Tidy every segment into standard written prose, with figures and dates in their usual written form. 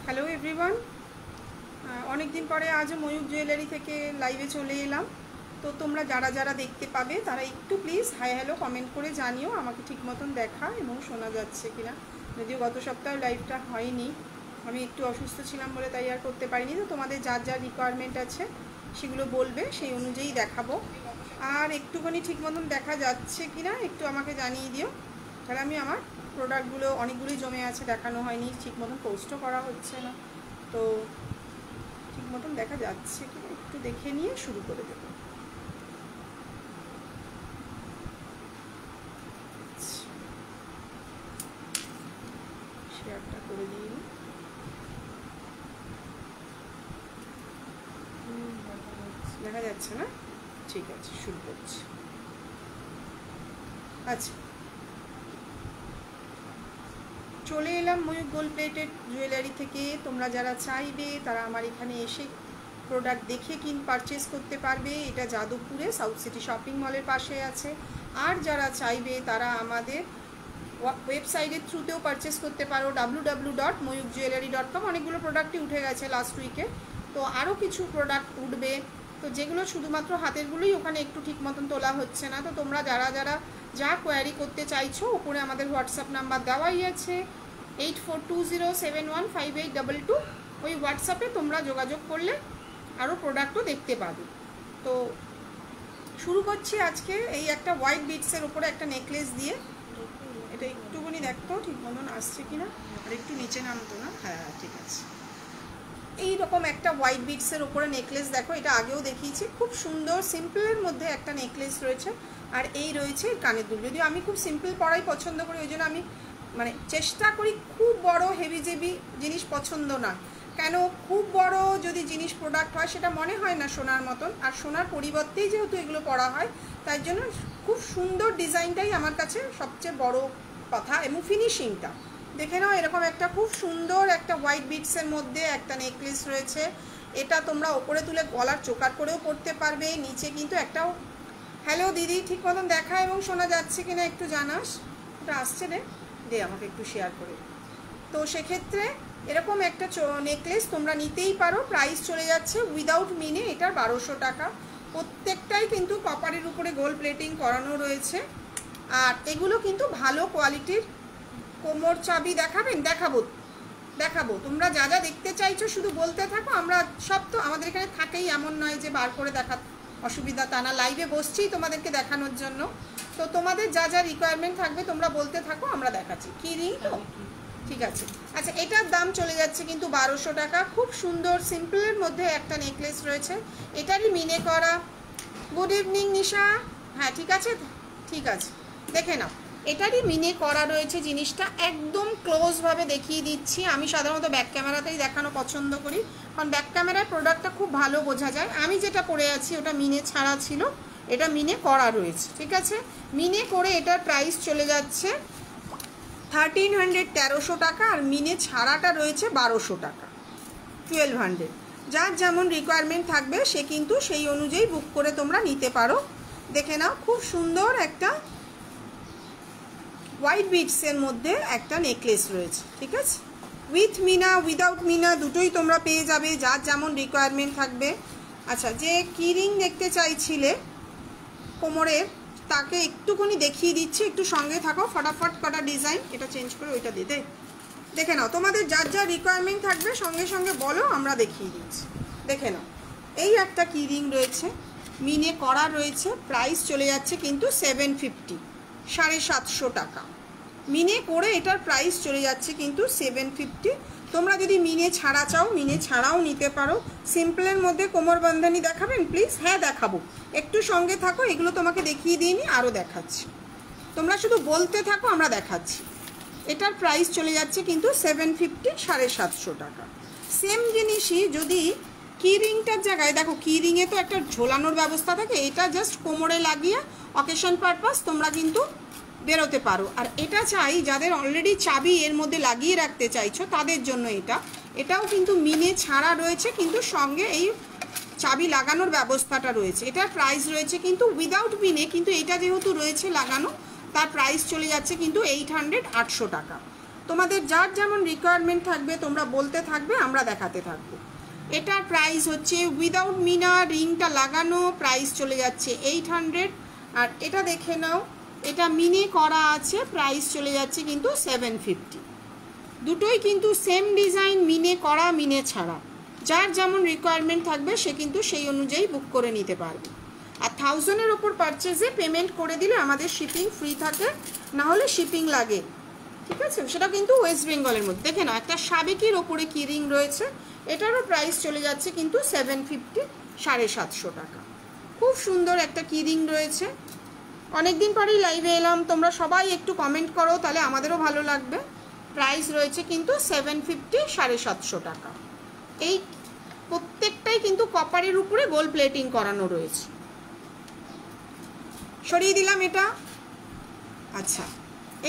Hello everyone, অনেক দিন পরে আজ ময়ূক জুয়েলারি থেকে লাইভে চলে এলাম। তো তোমরা যারা যারা দেখতে পাবে তারা একটু প্লিজ হাই হ্যালো কমেন্ট করে জানিও আমাকে ঠিক মতন দেখা এবং শোনা যাচ্ছে কিনা। যদিও গত সপ্তাহে লাইভটা হয়নি, আমি একটু অসুস্থ ছিলাম বলে তাই আর করতে পারিনি। তো তোমাদের যার যার রিকোয়ারমেন্ট আছে সেগুলো বলবে, সেই অনুযায়ী দেখাবো। আর একটুখানি ঠিক মতন দেখা যাচ্ছে কিনা একটু আমাকে জানিয়ে দিও, তাহলে আমি আমার প্রোডাক্টগুলো অনেকগুলোই জমে আছে, দেখানো হয়নি, ঠিক মতন পোস্টও করা হচ্ছে না। তো ঠিক মতন দেখা যাচ্ছে কিনা একটু দেখে নিয়ে শুরু করে দেবো। শেয়ারটা করে দিয়ে দেখা যাচ্ছে না? ঠিক আছে, শুরু করছি। আচ্ছা, চলে এলাম ময়ূক গোল্ড প্লেটেড জুয়েলারি থেকে। তোমরা যারা চাইবে তারা আমার এখানে এসে প্রোডাক্ট দেখে পারচেস করতে পারবে। এটা যাদবপুরে সাউথ সিটি শপিং মলের পাশে আছে। আর যারা চাইবে তারা আমাদের ওয়েবসাইটের থ্রুতেও পারচেস করতে পারো, www.moyukjewellery.com। অনেকগুলো প্রোডাক্টই উঠে গেছে লাস্ট উইকে, তো আরও কিছু প্রোডাক্ট উঠবে। তো যেগুলো শুধুমাত্র হাতেরগুলোই ওখানে একটু ঠিক মতন তোলা হচ্ছে না। তো তোমরা যারা যারা যা কোয়ারি করতে চাইছো, ওপরে আমাদের হোয়াটসঅ্যাপ নাম্বার দেওয়াই আছে 8420715822। ওই হোয়াটসঅ্যাপে তোমরা যোগাযোগ করলে আরও প্রোডাক্টও দেখতে পাবে। তো শুরু করছি আজকে এই একটা হোয়াইট বিটসের ওপরে একটা নেকলেস দিয়ে। এটা একটুখানি দেখতো ঠিক মতন আসছে কিনা, আর একটু নিচে নামতো না? হ্যাঁ ঠিক আছে। এইরকম একটা হোয়াইট বিটসের ওপরে নেকলেস দেখো, এটা আগেও দেখিয়েছি। খুব সুন্দর সিম্পলের মধ্যে একটা নেকলেস রয়েছে, আর এই রয়েছে কানের দুল। যদিও আমি খুব সিম্পল পরাই পছন্দ করি, ওই জন্য আমি চেষ্টা করি খুব বড় হেভি জেভি জিনিস পছন্দ না। কেন, খুব বড় যদি জিনিস প্রোডাক্ট হয় সেটা মনে হয় না সোনার মতন, আর সোনার পরিবর্তেই যেহেতু এগুলো পরা হয় তাই জন্য খুব সুন্দর ডিজাইনটাই আমার কাছে সবচেয়ে বড় কথা, এবং ফিনিশিংটা দেখে নাও। এরকম একটা খুব সুন্দর একটা হোয়াইট বিটসের মধ্যে একটা নেকলেস রয়েছে। এটা তোমরা ওপরে তুলে গলার চোকার করেও পরতে পারবে। নিচে কিন্তু একটাও, হ্যালো দিদি, ঠিক মতন দেখা এবং শোনা যাচ্ছে কিনা একটু জানাস। ওটা আসছে রে, দে আমাকে একটু শেয়ার করে। তো সেক্ষেত্রে এরকম একটা নেকলেস তোমরা নিতেই পারো। প্রাইস চলে যাচ্ছে উইদাউট মিনে এটার 1200 টাকা। প্রত্যেকটাই কিন্তু কপারের উপরে গোল্ড প্লেটিং করানো রয়েছে। আর এগুলো কিন্তু ভালো কোয়ালিটির। কোমর চাবি দেখাবেন? দেখাবো। তোমরা যা যা দেখতে চাইছো শুধু বলতে থাকো। আমরা সব তো আমাদের এখানে থাকেই, এমন নয় যে বার করে দেখা অসুবিধা, তা না। লাইভে বসছি তোমাদেরকে দেখানোর জন্য। তো তোমাদের যা যা রিকোয়ারমেন্ট থাকবে তোমরা বলতে থাকো, আমরা দেখাচ্ছি। কি রিং? তো ঠিক আছে। আচ্ছা, এটার দাম চলে যাচ্ছে কিন্তু 1200 টাকা। খুব সুন্দর সিম্পলের মধ্যে একটা নেকলেস রয়েছে, এটারই মিনে করা। গুড ইভিনিং নিশা। হ্যাঁ ঠিক আছে, ঠিক আছে, দেখে নাও। এটারই মিনে করা রয়েছে জিনিসটা। একদম ক্লোজভাবে দেখিয়ে দিচ্ছি। আমি সাধারণত ব্যাক ক্যামেরাতেই দেখানো পছন্দ করি, কারণ ব্যাক ক্যামেরার প্রোডাক্টটা খুব ভালো বোঝা যায়। আমি যেটা পরে আছি ওটা মিনে ছাড়া ছিল, এটা মিনে করা রয়েছে। ঠিক আছে, মিনে করে এটার প্রাইস চলে যাচ্ছে 1300, 1300 টাকা। আর মিনে ছাড়াটা রয়েছে 1200 টাকা, 1200। যার যেমন রিকোয়ারমেন্ট থাকবে সে কিন্তু সেই অনুযায়ী বুক করে তোমরা নিতে পারো। দেখে নাও, খুব সুন্দর একটা হোয়াইট বিটসের মধ্যে একটা নেকলেস রয়েছে। ঠিক আছে, উইথ মিনা উইদাউট মিনা দুটোই তোমরা পেয়ে যাবে, যার যেমন রিকোয়ারমেন্ট থাকবে। আচ্ছা, যে কি রিং দেখতে চাইছিলে কোমরের, তাকে একটুখানি দেখিয়ে দিচ্ছি, একটু সঙ্গে থাকো। ফটাফট কটা ডিজাইন, এটা চেঞ্জ করে ওইটা দিতে। দেখে নাও, তোমাদের যার যা রিকোয়ারমেন্ট থাকবে সঙ্গে সঙ্গে বলো, আমরা দেখিয়ে দিচ্ছি। দেখে নাও, এই একটা কি রিং রয়েছে, মিনে করা রয়েছে। প্রাইস চলে যাচ্ছে কিন্তু 750, 750 টাকা। মিনে করে এটার প্রাইস চলে যাচ্ছে কিন্তু 750। তোমরা যদি মিনে ছাড়া চাও মিনে ছাড়াও নিতে পারো। সিম্পলের মধ্যে কোমর বন্ধনী দেখাবেন প্লিজ? হ্যাঁ দেখাবো, একটু সঙ্গে থাকো। এগুলো তোমাকে দেখিয়ে দিইনি, আরও দেখাচ্ছি। তোমরা শুধু বলতে থাকো, আমরা দেখাচ্ছি। এটার প্রাইস চলে যাচ্ছে কিন্তু 750, 750 টাকা। সেম জিনিসই যদি কি রিংটার জায়গায় দেখো, কি রিংয়ে তো একটা ঝোলানোর ব্যবস্থা থাকে, এটা জাস্ট কোমরে লাগিয়ে অকেশন পারপাস তোমরা কিন্তু বেরোতে পারো। আর এটা চাই যাদের অলরেডি চাবি এর মধ্যে লাগিয়ে রাখতে চাইছো তাদের জন্য এটাও কিন্তু মিনে ছাড়া রয়েছে, কিন্তু সঙ্গে এই চাবি লাগানোর ব্যবস্থাটা রয়েছে। এটার প্রাইস রয়েছে কিন্তু উইদাউট মিনে, কিন্তু এটা যেহেতু রয়েছে লাগানো, তার প্রাইস চলে যাচ্ছে কিন্তু 800, 800 টাকা। তোমাদের যার যেমন রিকোয়ারমেন্ট থাকবে তোমরা বলতে থাকবে, আমরা দেখাতে থাকবো। এটার প্রাইস হচ্ছে উইদাউট মিনা, রিংটা লাগানো, প্রাইস চলে যাচ্ছে 800। আর এটা দেখে নাও, এটা মিনে করা আছে, প্রাইস চলে যাচ্ছে কিন্তু 750। দুটোই কিন্তু সেম ডিজাইন, মিনে করা মিনে ছাড়া। যার যেমন রিকোয়ারমেন্ট থাকবে সে কিন্তু সেই অনুযায়ী বুক করে নিতে পারবে। আর 1000-এর ওপর পারচেজে পেমেন্ট করে দিলে আমাদের শিপিং ফ্রি থাকে, না হলে শিপিং লাগে, ঠিক আছে? সেটা কিন্তু ওয়েস্ট বেঙ্গলের মধ্যে। দেখে নাও, একটা সাবেকির ওপরে কি রিং রয়েছে, এটারও প্রাইস চলে যাচ্ছে কিন্তু 750, 750 টাকা। খুব সুন্দর একটা কি রিং রয়েছে। অনেকদিন পরেই লাইভে এলাম, তোমরা সবাই একটু কমেন্ট করো, তাহলে আমাদেরও ভালো লাগবে। প্রাইস রয়েছে কিন্তু 750, 750 টাকা। এই প্রত্যেকটাই কিন্তু কপারের উপরে গোল্ড প্লেটিং করানো রয়েছে। সরিয়ে দিলাম এটা। আচ্ছা,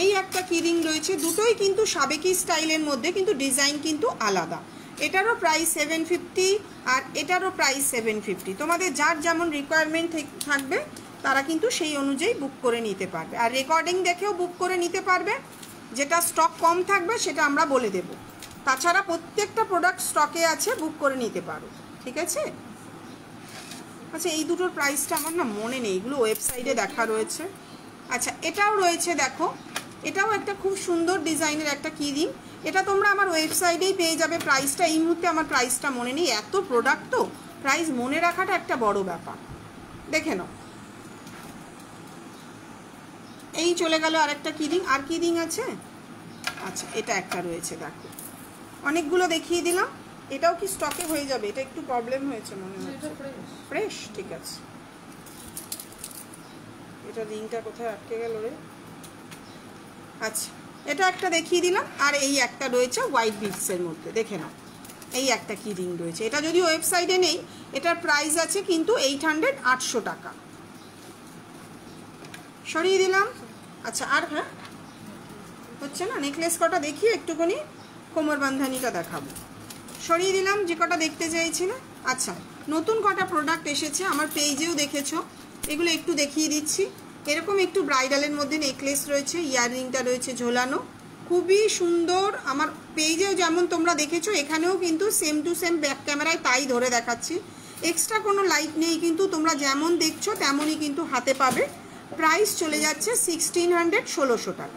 এই একটা কি রিং রয়েছে, দুটোই কিন্তু সাবেকি স্টাইলের মধ্যে, কিন্তু ডিজাইন কিন্তু আলাদা। এটারও প্রাইস 750 আর এটারও প্রাইস 750। তোমাদের যার যেমন রিকোয়ারমেন্ট থাকবে তারা কিন্তু সেই অনুযায়ী বুক করে নিতে পারবে। আর রেকর্ডিং দেখেও বুক করে নিতে পারবে, যেটা স্টক কম থাকবে সেটা আমরা বলে দেব। তাছাড়া প্রত্যেকটা প্রোডাক্ট স্টকে আছে, বুক করে নিতে পারো, ঠিক আছে? আচ্ছা, এই দুটোর প্রাইসটা আমার না মনে নেই, এগুলো ওয়েবসাইটে দেখা রয়েছে। আচ্ছা, এটাও রয়েছে, দেখো, এটাও একটা খুব সুন্দর ডিজাইনের একটা কি রিং। এটা তোমরা আমার ওয়েবসাইটেই পেয়ে যাবে। প্রাইসটা এই মুহূর্তে আমার প্রাইসটা মনে নেই, এত প্রোডাক্ট তো প্রাইস মনে রাখাটা একটা বড় ব্যাপার। দেখে নাও, এই চলে গেল আরেকটা কি রিং। আর কি রিং আছে? আচ্ছা, এটা একটা রয়েছে, দেখো, অনেকগুলো দেখিয়ে দিলাম। এটাও কি স্টকে হয়ে যাবে? এটা একটু প্রবলেম হয়েছে মনে হচ্ছে। ফ্রেশ, ঠিক আছে। এটা রিংটা কোথায় আটকে গেল রে? আচ্ছা, এটা একটা দেখিয়ে দিলাম। আর এই একটা রয়েছে হোয়াইট বিটসের মধ্যে, দেখে নাও, এই একটা কি রিং রয়েছে। এটা যদি ওয়েবসাইটে নেই, এটার প্রাইস আছে কিন্তু 800, 800 টাকা। সরিয়ে দিলাম। আচ্ছা, আর হ্যাঁ হচ্ছে না, নেকলেস কটা দেখিয়ে একটুখানি কোমর বান্ধানিটা দেখাবো। সরিয়ে দিলাম যে কটা দেখতে চাইছি না। আচ্ছা, নতুন কটা প্রোডাক্ট এসেছে, আমার পেজেও দেখেছো, এগুলো একটু দেখিয়ে দিচ্ছি। এরকম একটু ব্রাইডালের মধ্যে নেকলেস রয়েছে, ইয়াররিংটা রয়েছে ঝোলানো, খুবই সুন্দর। আমার পেজেও যেমন তোমরা দেখেছো, এখানেও কিন্তু সেম টু সেম ব্যাক ক্যামেরায় তাই ধরে দেখাচ্ছি। এক্সট্রা কোনো লাইট নেই, কিন্তু তোমরা যেমন দেখছো তেমনই কিন্তু হাতে পাবে। প্রাইস চলে যাচ্ছে 1600, 1600 টাকা।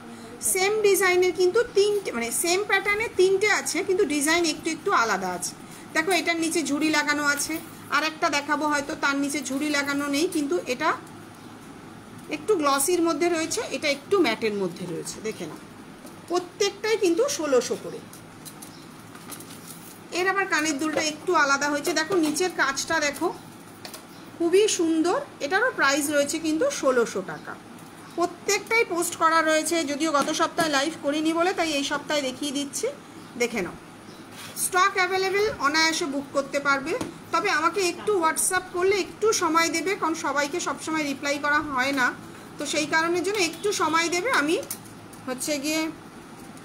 সেম ডিজাইনের কিন্তু তিনটে, মানে সেম প্যাটার্নে তিনটে আছে, কিন্তু ডিজাইন একটু একটু আলাদা আছে। দেখো, এটার নিচে ঝুড়ি লাগানো আছে, আর একটা দেখাবো হয়তো তার নিচে ঝুড়ি লাগানো নেই, কিন্তু এটা একটু গ্লসির মধ্যে রয়েছে, এটা একটু ম্যাটের মধ্যে রয়েছে। দেখে নাও, প্রত্যেকটাই কিন্তু 1600 করে। এর আবার কানের দুলটা একটু আলাদা হয়েছে, দেখো নিচের কাজটা দেখো, খুবই সুন্দর। এটারও প্রাইস রয়েছে কিন্তু 1600 টাকা। প্রত্যেকটাই পোস্ট করা রয়েছে, যদিও গত সপ্তাহে লাইভ করিনি বলে তাই এই সপ্তাহে দেখিয়ে দিচ্ছি। দেখে নাও, স্টক অ্যাভেলেবেল, অনায়াসে বুক করতে পারবে। তবে আমাকে একটু হোয়াটসঅ্যাপ করলে একটু সময় দেবে, কারণ সবাইকে সবসময় রিপ্লাই করা হয় না, তো সেই কারণের জন্য একটু সময় দেবে। আমি হচ্ছে গিয়ে,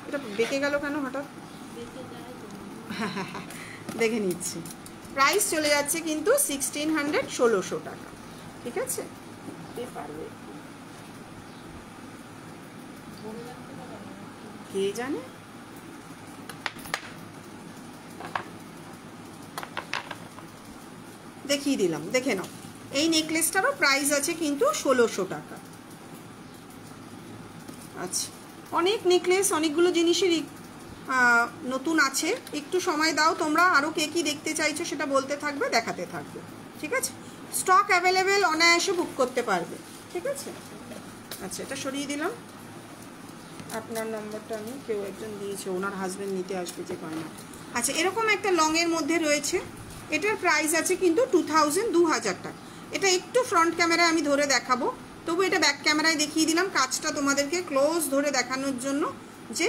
এটা বেঁকে গেল কেন হঠাৎ, দেখে নিচ্ছি। প্রাইস চলে যাচ্ছে কিন্তু 1600, 1600 টাকা, ঠিক আছে? পারবে, কে জানে। দেখিয়ে দিলাম, দেখে নাও, এই নেকলেসটারও প্রাইস আছে কিন্তু 1600 টাকা। আচ্ছা, অনেক নেকলেস, অনেকগুলো জিনিসেরই নতুন আছে। একটু সময় দাও তোমরা, আরও কে কী দেখতে চাইছো সেটা বলতে থাকবে, দেখাতে থাকবে, ঠিক আছে? স্টক অ্যাভেলেবেল, অনায়াসে বুক করতে পারবে, ঠিক আছে? আচ্ছা, এটা সরিয়ে দিলাম। আপনার নম্বরটা আমি, কেউ একজন দিয়েছে, ওনার হাজব্যান্ড নিতে আসবে যে গয়না। আচ্ছা, এরকম একটা লংয়ের মধ্যে রয়েছে, এটার প্রাইস আছে কিন্তু 2000, 2000 টাকা। এটা একটু ফ্রন্ট ক্যামেরায় আমি ধরে দেখাবো, তবু এটা ব্যাক ক্যামেরায় দেখিয়ে দিলাম, কাজটা তোমাদেরকে ক্লোজ ধরে দেখানোর জন্য যে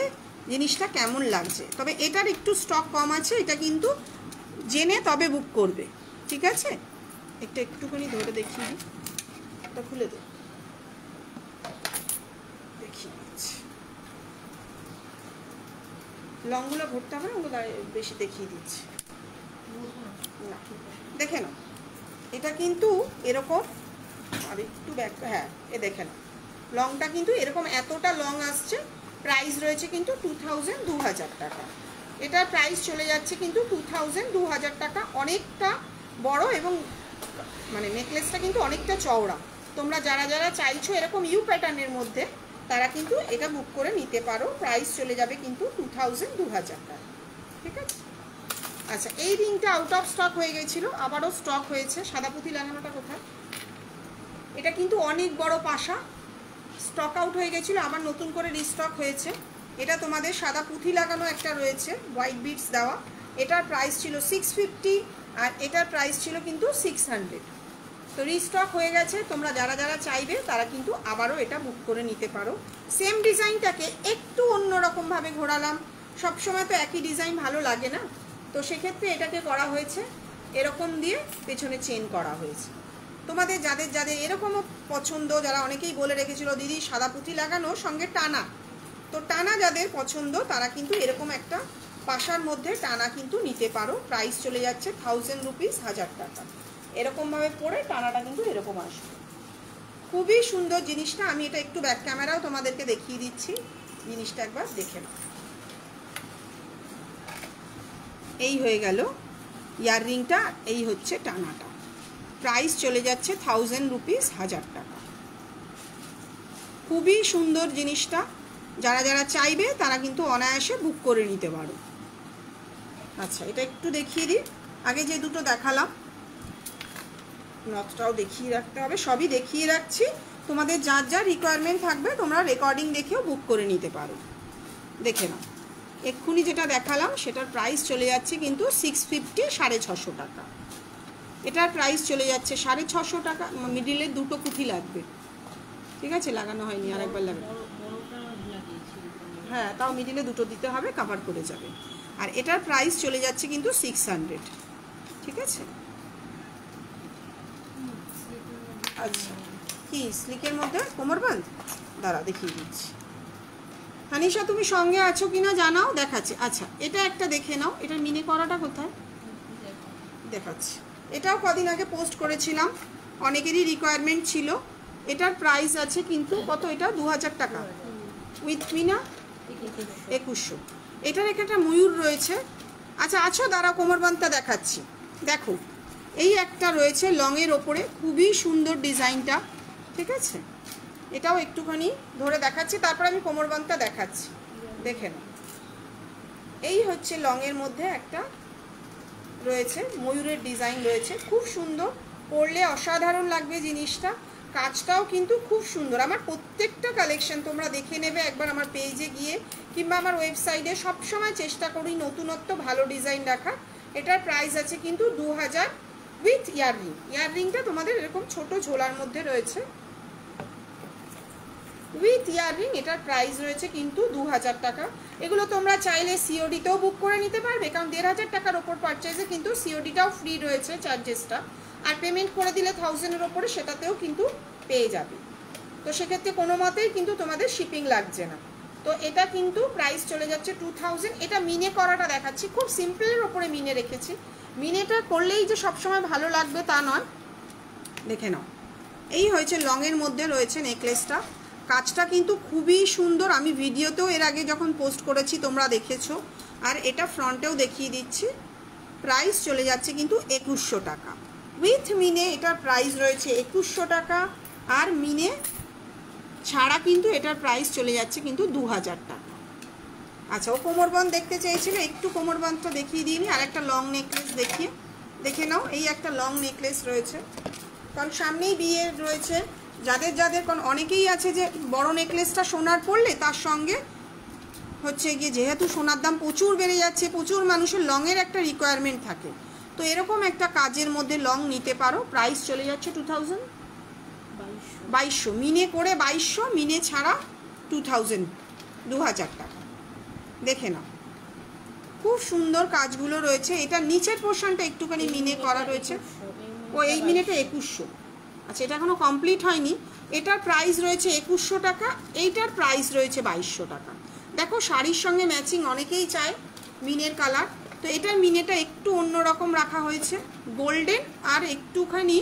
জিনিসটা কেমন লাগছে। তবে এটার একটু স্টক কম আছে, এটা কিন্তু জেনে তবে বুক করবে, ঠিক আছে? একটা একটুখানি ধরে দেখিয়ে দিই, এটা খুলে দে, দেখিয়ে দিচ্ছি। লংগুলো ভরতে হবে, ওগুলো বেশি দেখিয়ে দিচ্ছি না। দেখে নাও, এটা কিন্তু এরকম, আর একটু ব্যাক, হ্যাঁ, এ দেখে নাও, লংটা কিন্তু এরকম এতটা লং আসছে। প্রাইস রয়েছে কিন্তু 2000 টাকা। এটার প্রাইস চলে যাচ্ছে কিন্তু 2000 টাকা। অনেকটা বড় এবং মানে নেকলেসটা কিন্তু অনেকটা চওড়া। তোমরা যারা যারা চাইছো এরকম ইউ প্যাটার্নের মধ্যে তারা কিন্তু এটা বুক করে নিতে পারো। প্রাইস চলে যাবে কিন্তু 2000 টাকা। ঠিক আছে। আচ্ছা, এই রিংটা আউট অফ স্টক হয়ে গেছিলো, আবারও স্টক হয়েছে। সাদা পুঁথি লাগানোটা কোথায়? এটা কিন্তু অনেক বড় পাশা, স্টক আউট হয়ে গেছিলো, আবার নতুন করে রিস্টক হয়েছে। এটা তোমাদের সাদা পুঁথি লাগানো একটা রয়েছে, হোয়াইট বিটস দেওয়া। এটার প্রাইস ছিল 650 আর এটার প্রাইস ছিল কিন্তু 600। তো রিস্টক হয়ে গেছে। তোমরা যারা যারা চাইবে তারা কিন্তু আবারও এটা বুক করে নিতে পারো। সেম ডিজাইনটাকে একটু অন্যরকমভাবে ঘোরালাম, সবসময় তো একই ডিজাইন ভালো লাগে না, তো সেক্ষেত্রে এটাকে করা হয়েছে এরকম দিয়ে পেছনে চেন করা হয়েছে। তোমাদের যাদের যাদের এরকমও পছন্দ, যারা অনেকেই বলে রেখেছিল দিদি সাদা পুঁথি লাগানো সঙ্গে টানা, তো টানা যাদের পছন্দ তারা কিন্তু এরকম একটা পাশার মধ্যে টানা কিন্তু নিতে পারো। প্রাইস চলে যাচ্ছে 1000 রুপিস, 1000 টাকা। এরকমভাবে পরে টানাটা কিন্তু এরকম আসবে। খুবই সুন্দর জিনিসটা। আমি এটা একটু ব্যাক ক্যামেরাও তোমাদেরকে দেখিয়ে দিচ্ছি, জিনিসটা একবার দেখে নাও। এই হয়ে গেল ইয়াররিংটা, এই হচ্ছে টানাটা। প্রাইস চলে যাচ্ছে 1000 রুপিস, 1000 টাকা। খুবই সুন্দর জিনিসটা। যারা যারা চাইবে তারা কিন্তু অনায়াসে বুক করে নিতে পারো। আচ্ছা, এটা একটু দেখিয়ে দিই। আগে যে দুটো দেখালাম, নথটাও দেখিয়ে রাখতে হবে, সবই দেখিয়ে রাখছি। তোমাদের যার যা রিকোয়ারমেন্ট থাকবে তোমরা রেকর্ডিং দেখেও বুক করে নিতে পারো। দেখে নাও, এক্ষুনি যেটা দেখালাম সেটার প্রাইস চলে যাচ্ছে কিন্তু 650, 650 টাকা। এটার প্রাইস চলে যাচ্ছে 650 টাকা। মিডিলের দুটো পুঁথি লাগবে, ঠিক আছে? লাগানো হয়নি, আরেকবার লাগানো। হ্যাঁ, তাও মিডিলে দুটো দিতে হবে, কভার করে যাবে। আর এটার প্রাইস চলে যাচ্ছে কিন্তু 600, ঠিক আছে? আচ্ছা, কি স্লিকের মধ্যে কোমরবন্ধ? দাঁড়া দেখিয়ে দিচ্ছি। হানিশা তুমি সঙ্গে আছো কিনা জানাও, দেখাচ্ছি। আচ্ছা, এটা একটা দেখে নাও। এটার মিনে করাটা কোথায় দেখাচ্ছি। এটাও কদিন আগে পোস্ট করেছিলাম, অনেকেরই রিকোয়ারমেন্ট ছিল। এটার প্রাইস আছে কিন্তু কত? এটা 2000 টাকা উইথ মিনা 2100। এটার একটা ময়ূর রয়েছে। আচ্ছা আছো, দাঁড়া কোমরবন্ধটা দেখাচ্ছি। দেখো, এই একটা রয়েছে লংয়ের ওপরে, খুবই সুন্দর ডিজাইনটা, ঠিক আছে? এটাও একটুখানি ধরে দেখাচ্ছি, তারপর আমি কোমরবন্ধটা দেখাচ্ছি, দেখে নাও। এই হচ্ছে লংয়ের মধ্যে একটা রয়েছে, ময়ূরের ডিজাইন রয়েছে, খুব সুন্দর। পরলে অসাধারণ লাগবে জিনিসটা। কাজটাও কিন্তু খুব সুন্দর। আমার প্রত্যেকটা কালেকশন তোমরা দেখে নেবে একবার আমার পেজে গিয়ে, কিংবা আমার ওয়েবসাইটে। সবসময় চেষ্টা করি নতুনত্ব ভালো ডিজাইন রাখার। এটার প্রাইস আছে কিন্তু 2000 উইথ ইয়াররিং। ইয়াররিংটা তোমাদের এরকম ছোট ঝোলার মধ্যে রয়েছে উইথ ইয়াররিং। এটার প্রাইস রয়েছে কিন্তু 2000 টাকা। এগুলো তোমরা চাইলে সিওডিতেও বুক করে নিতে পারবে, কারণ 1500 টাকার ওপর পারচেজে কিন্তু সিওডিটাও ফ্রি রয়েছে, চার্জেসটা। আর পেমেন্ট করে দিলে 1000-এর ওপরে সেটাতেও কিন্তু পেয়ে যাবে। তো সেক্ষেত্রে কোনো মতেই কিন্তু তোমাদের শিপিং লাগছে না। তো এটা কিন্তু প্রাইস চলে যাচ্ছে 2000। এটা মিনে করাটা দেখাচ্ছি, খুব সিম্পলের ওপরে মিনে রেখেছি। মিনেটা করলেই যে সবসময় ভালো লাগবে তা নয়, দেখে নাও। এই হয়েছে লংয়ের মধ্যে রয়েছে নেকলেসটা। কাজটা কিন্তু খুবই সুন্দর। আমি ভিডিওতেও এর আগে যখন পোস্ট করেছি তোমরা দেখেছো। আর এটা ফ্রন্টেও দেখিয়ে দিচ্ছি। প্রাইস চলে যাচ্ছে কিন্তু 2100 টাকা উইথ মিনে। এটার প্রাইস রয়েছে 2100 টাকা। আর মিনে ছাড়া কিন্তু এটার প্রাইস চলে যাচ্ছে কিন্তু 2000 টাকা। আচ্ছা, ও কোমরবন্ধ দেখতে চেয়েছিল, একটু কোমরবন্ধটা দেখিয়ে দিইনি। আর একটা লং নেকলেস দেখে নাও। এই একটা লং নেকলেস রয়েছে, কারণ সামনেই বিয়ে রয়েছে। যাদের যাদের, কারণ অনেকেই আছে যে বড় নেকলেসটা সোনার পরলে তার সঙ্গে হচ্ছে গিয়ে, যেহেতু সোনার দাম প্রচুর বেড়ে যাচ্ছে, প্রচুর মানুষের লংয়ের একটা রিকোয়ারমেন্ট থাকে। তো এরকম একটা কাজের মধ্যে লং নিতে পারো। প্রাইস চলে যাচ্ছে 2200। মিনে করে 2200, মিনে ছাড়া 2000 টাকা। দেখে নাও, খুব সুন্দর কাজগুলো রয়েছে। এটা নিচের পোর্শনটা একটুখানি মিনে করা রয়েছে। ও এই মিনেটা 2100। আচ্ছা, এটা এখনো কমপ্লিট হয়নি। এটার প্রাইস রয়েছে 2100 টাকা। এইটার প্রাইস রয়েছে 2200 টাকা। দেখো, শাড়ির সঙ্গে ম্যাচিং অনেকেই চায় মিনের কালার। তো এটার মিনেটা একটু অন্যরকম রাখা হয়েছে, গোল্ডেন আর একটুখানি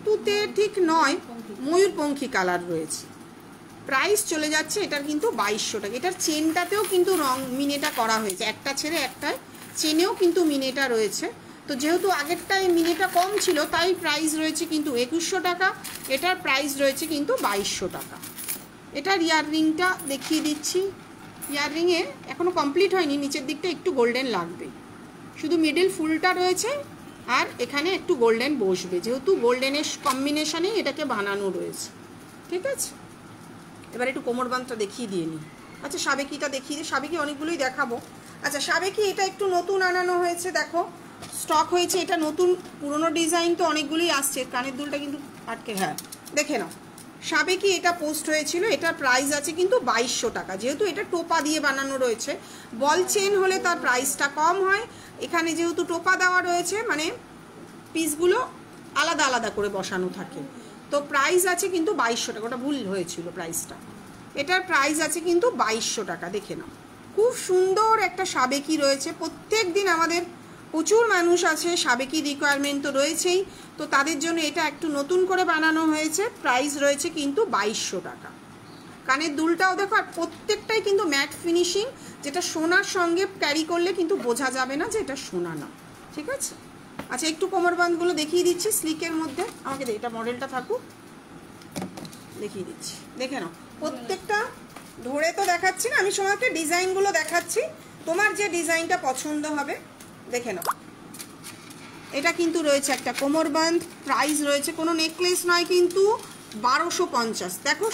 তুতে ঠিক নয়, ময়ূরপঙ্খী কালার রয়েছে। প্রাইস চলে যাচ্ছে এটার কিন্তু 2200 টাকা। এটার চেনটাতেও কিন্তু রং মিনেটা করা হয়েছে, একটা ছেড়ে একটায় চেনেও কিন্তু মিনেটা রয়েছে। তো যেহেতু আগেরটায় মিনেটা কম ছিল তাই প্রাইস রয়েছে কিন্তু 2100 টাকা, এটার প্রাইস রয়েছে কিন্তু 2200 টাকা। এটার ইয়াররিংটা দেখিয়ে দিচ্ছি। ইয়াররিংয়ে এখনও কমপ্লিট হয়নি, নিচের দিকটা একটু গোল্ডেন লাগবে, শুধু মিডল ফুলটা রয়েছে আর এখানে একটু গোল্ডেন বসবে, যেহেতু গোল্ডেনের কম্বিনেশনেই এটাকে বানানো রয়েছে। ঠিক আছে, এবার একটু কোমরবান্ধটা দেখিয়ে দিয়ে নিই। আচ্ছা সাবেকিটা দেখিয়ে দিই, সাবেকি অনেকগুলোই দেখাবো। আচ্ছা সাবেকি এটা একটু নতুন আনানো হয়েছে, দেখো স্টক হয়েছে, এটা নতুন, পুরনো ডিজাইন তো অনেকগুলোই আসছে। কানের দুলটা কিন্তু আটকে, হ্যাঁ দেখে নাও। সাবেকি এটা পোস্ট হয়েছিল, এটার প্রাইস আছে কিন্তু 2200 টাকা। যেহেতু এটা টোপা দিয়ে বানানো রয়েছে, বল চেন হলে তার প্রাইসটা কম হয়, এখানে যেহেতু টোপা দেওয়া রয়েছে মানে পিসগুলো আলাদা আলাদা করে বসানো থাকে, তো প্রাইস আছে কিন্তু 2200 টাকা। ওটা ভুল হয়েছিল প্রাইসটা, এটার প্রাইস আছে কিন্তু 2200 টাকা। দেখে নাও, খুব সুন্দর একটা সাবেকি রয়েছে। প্রত্যেক দিন আমাদের প্রচুর মানুষ আছে, সাবেকি রিকোয়ারমেন্ট তো রয়েছেই, তো তাদের জন্য এটা একটু নতুন করে বানানো হয়েছে। প্রাইস রয়েছে কিন্তু 2200 টাকা। কানের দুলটাও দেখো, আর প্রত্যেকটাই কিন্তু ম্যাট ফিনিশিং, যেটা সোনার সঙ্গে ক্যারি করলে কিন্তু বোঝা যাবে না যে এটা সোনা না। ঠিক আছে, আচ্ছা একটু কোমরবান্ধগুলো দেখিয়ে দিচ্ছি স্লিকের মধ্যে। আমাকে এটা মডেলটা থাকুক, দেখিয়ে দিচ্ছি। দেখে নাও, প্রত্যেকটা ধরে তো দেখাচ্ছি না, আমি তোমাকে ডিজাইনগুলো দেখাচ্ছি, তোমার যে ডিজাইনটা পছন্দ হবে দেখে নাও। এটা কিন্তু রয়েছে একটা কোমরবান্ধ, প্রাইস রয়েছে, কোনো নেকলেস নয় কিন্তু 1250। দেখো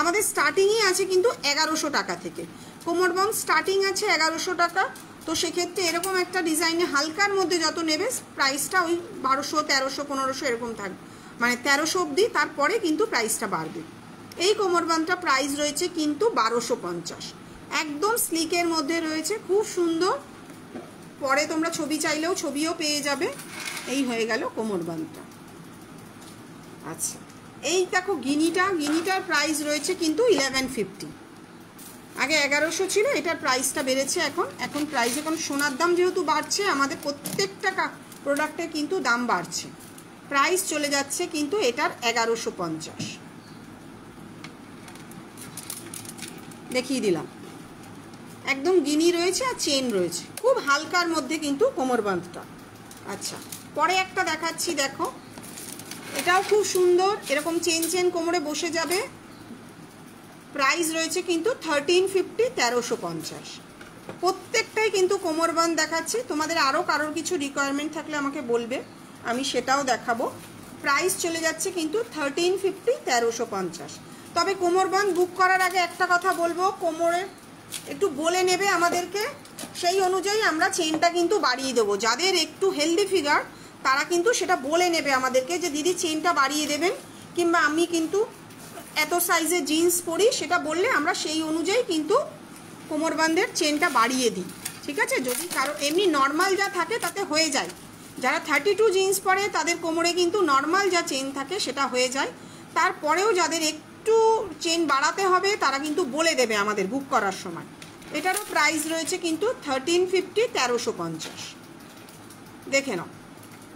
আমাদের স্টার্টিংই আছে কিন্তু 1100 টাকা থেকে, কোমরবান্ধ স্টার্টিং আছে 1100 টাকা। তো সেক্ষেত্রে এরকম একটা ডিজাইনে হালকার মধ্যে যত নেবে প্রাইসটা ওই 1200, 1300, 1500 এরকম থাকবে, মানে 1300 অবধি, তারপরে কিন্তু প্রাইসটা বাড়বে। এই কোমরবান্ধটা প্রাইস রয়েছে কিন্তু 1250, একদম স্লিকের মধ্যে রয়েছে, খুব সুন্দর। পরে তোমরা ছবি চাইলেও ছবিও পেয়ে যাবে। এই হয়ে গেল কোমরবান্ধটা। আচ্ছা এই দেখো গিনিটার প্রাইস রয়েছে কিন্তু 1150, আগে 1100 ছিল, এটার প্রাইসটা বেড়েছে এখন প্রাইস, এখন সোনার দাম যেহেতু বাড়ছে, আমাদের প্রত্যেকটা প্রোডাক্টের কিন্তু দাম বাড়ছে। প্রাইস চলে যাচ্ছে কিন্তু এটার 1150। দেখিয়ে দিলাম, একদম গিনি রয়েছে আর চেন রয়েছে, খুব হালকার মধ্যে কিন্তু কোমরবান্ধটা। আচ্ছা পরে একটা দেখাচ্ছি, দেখো এটাও খুব সুন্দর, এরকম চেন কোমরে বসে যাবে। প্রাইস রয়েছে কিন্তু 1350, 1350। প্রত্যেকটাই কিন্তু কোমরবান্ধ দেখাচ্ছি, তোমাদের আরও কারোর কিছু রিকোয়ারমেন্ট থাকলে আমাকে বলবে, আমি সেটাও দেখাবো। প্রাইস চলে যাচ্ছে কিন্তু 1350, 1350। তবে কোমরবান্ধ বুক করার আগে একটা কথা বলবো, কোমরে একটু বলে নেবে আমাদেরকে, সেই অনুযায়ী আমরা চেনটা কিন্তু বাড়িয়ে দেবো। যাদের একটু হেলদি ফিগার তারা কিন্তু সেটা বলে নেবে আমাদেরকে যে দিদি চেনটা বাড়িয়ে দেবেন, কিংবা আমি কিন্তু এত সাইজের জিন্স পরি, সেটা বললে আমরা সেই অনুযায়ী কিন্তু কোমরবান্ধের চেনটা বাড়িয়ে দিই। ঠিক আছে, যদি কারো এমনি নর্মাল যা থাকে তাতে হয়ে যায়, যারা 32 জিন্স পরে তাদের কোমরে কিন্তু নর্মাল যা চেন থাকে সেটা হয়ে যায়। তারপরেও যাদের একটু চেন বাড়াতে হবে তারা কিন্তু বলে দেবে আমাদের বুক করার সময়। এটারও প্রাইস রয়েছে কিন্তু 1350, 1350। দেখে নাও,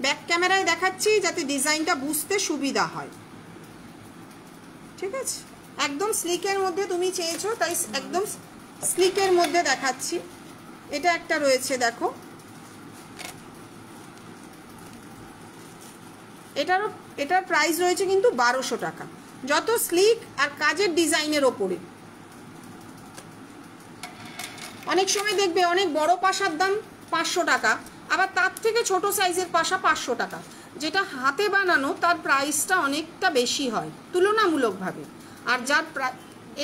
ব্যাক ক্যামেরায় দেখাচ্ছি যাতে ডিজাইনটা বুঝতে সুবিধা হয়। ঠিক আছে, একদম স্লিকের মধ্যে তুমি চেয়েছো তাই একদম স্লিকের মধ্যে দেখাচ্ছি। এটা একটা রয়েছে, দেখো এটার প্রাইস রয়েছে কিন্তু 1200 টাকা, যত স্লিক আর কাজের ডিজাইনের ওপরে। অনেক সময় দেখবে অনেক বড় পাশার দাম 500 টাকা, আবার তার থেকে ছোট সাইজের পাশা 500 টাকা, যেটা হাতে বানানো তার প্রাইসটা অনেকটা বেশি হয় তুলনামূলকভাবে। আর যার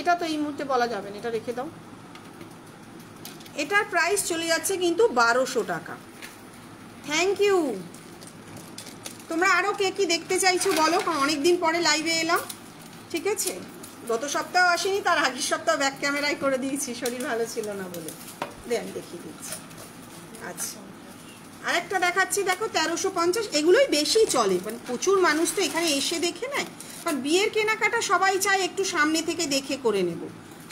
এটা তো এই মুহূর্তে বলা যাবে না, এটা রেখে দাও। এটার প্রাইস চলে যাচ্ছে কিন্তু 1200 টাকা। Thank you. তোমরা আরও কে কি দেখতে চাইছো বলো, অনেকদিন পরে লাইভে এলাম। ঠিক আছে, গত সপ্তাহ আসেনি, তার আগের সপ্তাহ ব্যাক ক্যামেরায় করে দিয়েছি, শরীর ভালো ছিল না বলে। আমি দেখিয়ে দিচ্ছি। আচ্ছা আরেকটা দেখাচ্ছি, দেখো 1350। এগুলোই বেশি চলে, মানে প্রচুর মানুষ তো এখানে এসে দেখে নেয়, কারণ বিয়ের কেনাকাটা সবাই চায় একটু সামনে থেকে দেখে করে নেব।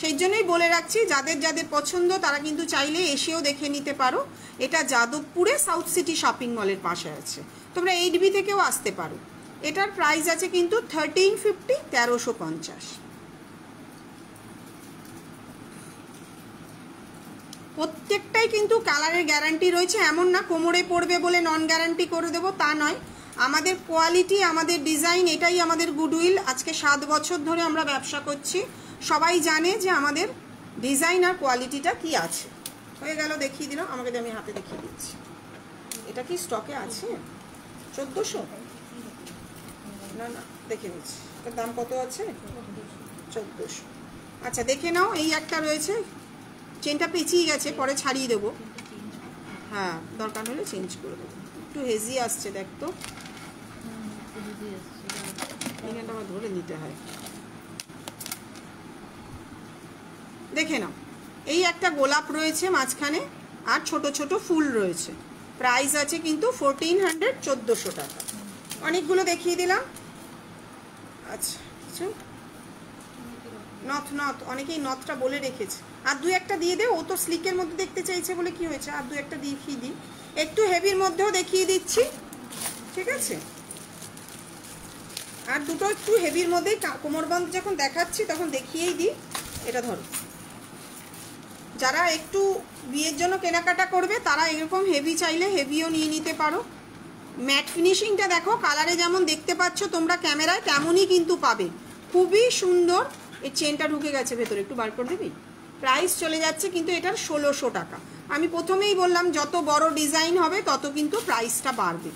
সেই জন্যই বলে রাখছি, যাদের যাদের পছন্দ তারা কিন্তু চাইলে এসেও দেখে নিতে পারো। এটা যাদবপুরে সাউথ সিটি শপিং মলের পাশে আছে, তোমরা 8B থেকেও আসতে পারো। এটার প্রাইস আছে কিন্তু 1350, 1350। প্রত্যেকটাই কিন্তু কালারের গ্যারান্টি রয়েছে, এমন না কোমরে পড়বে বলে নন গ্যারান্টি করে দেবো তা নয়। আমাদের কোয়ালিটি, আমাদের ডিজাইন, এটাই আমাদের গুডউইল। আজকে 7 বছর ধরে আমরা ব্যবসা করছি, সবাই জানে যে আমাদের ডিজাইন আর কোয়ালিটিটা কি আছে। হয়ে গেল, দেখিয়ে দিলাম, আমাকে আমি হাতে দেখিয়ে দিচ্ছি। এটা কি স্টকে আছে? 1400? না না, দেখে নিচ্ছি এটার দাম কত আছে। 1400। আচ্ছা দেখে নাও, এই একটা রয়েছে, চেনটা পেঁচিয়ে গেছে, পরে ছাড়িয়ে দেবো। হ্যাঁ, দরকার হলে চেঞ্জ করে দেবো। একটু হেজি আসছে, দেখ তো, এইখানটা আমার ধরে নিতে হয়। দেখে নাও, এই একটা গোলাপ রয়েছে মাঝখানে, আর ছোট ছোট ফুল রয়েছে। প্রাইস আছে কিন্তু 1400, 1400 টাকা। অনেকগুলো দেখিয়ে দিলাম। আচ্ছা, কিছু নথ, অনেকেই নথটা বলে রেখেছে, আর 2-1টা দিয়ে দে। ও তো স্লিকের মধ্যে দেখতে চাইছে বলে কি হয়েছে, আর 2-1টা দেখিয়ে দিই। একটু হেভির মধ্যেও দেখিয়ে দিচ্ছি, ঠিক আছে। আর দুটো একটু হেভির মধ্যেই, কোমরবন্ধ যখন দেখাচ্ছি তখন দেখিয়েই দিই। এটা ধরো, যারা একটু বিয়ের জন্য কেনাকাটা করবে তারা এরকম হেভি চাইলে হেভিও নিয়ে নিতে পারো। ম্যাট ফিনিশিংটা দেখো, কালারে যেমন দেখতে পাচ্ছ তোমরা ক্যামেরায়, তেমনই কিন্তু পাবে। খুবই সুন্দর। এই চেনটা ঢুকে গেছে ভেতরে, একটু বার করে দিবি। প্রাইস চলে যাচ্ছে কিন্তু এটার 1600 টাকা। আমি প্রথমেই বললাম যত বড় ডিজাইন হবে তত কিন্তু প্রাইসটা বাড়বে।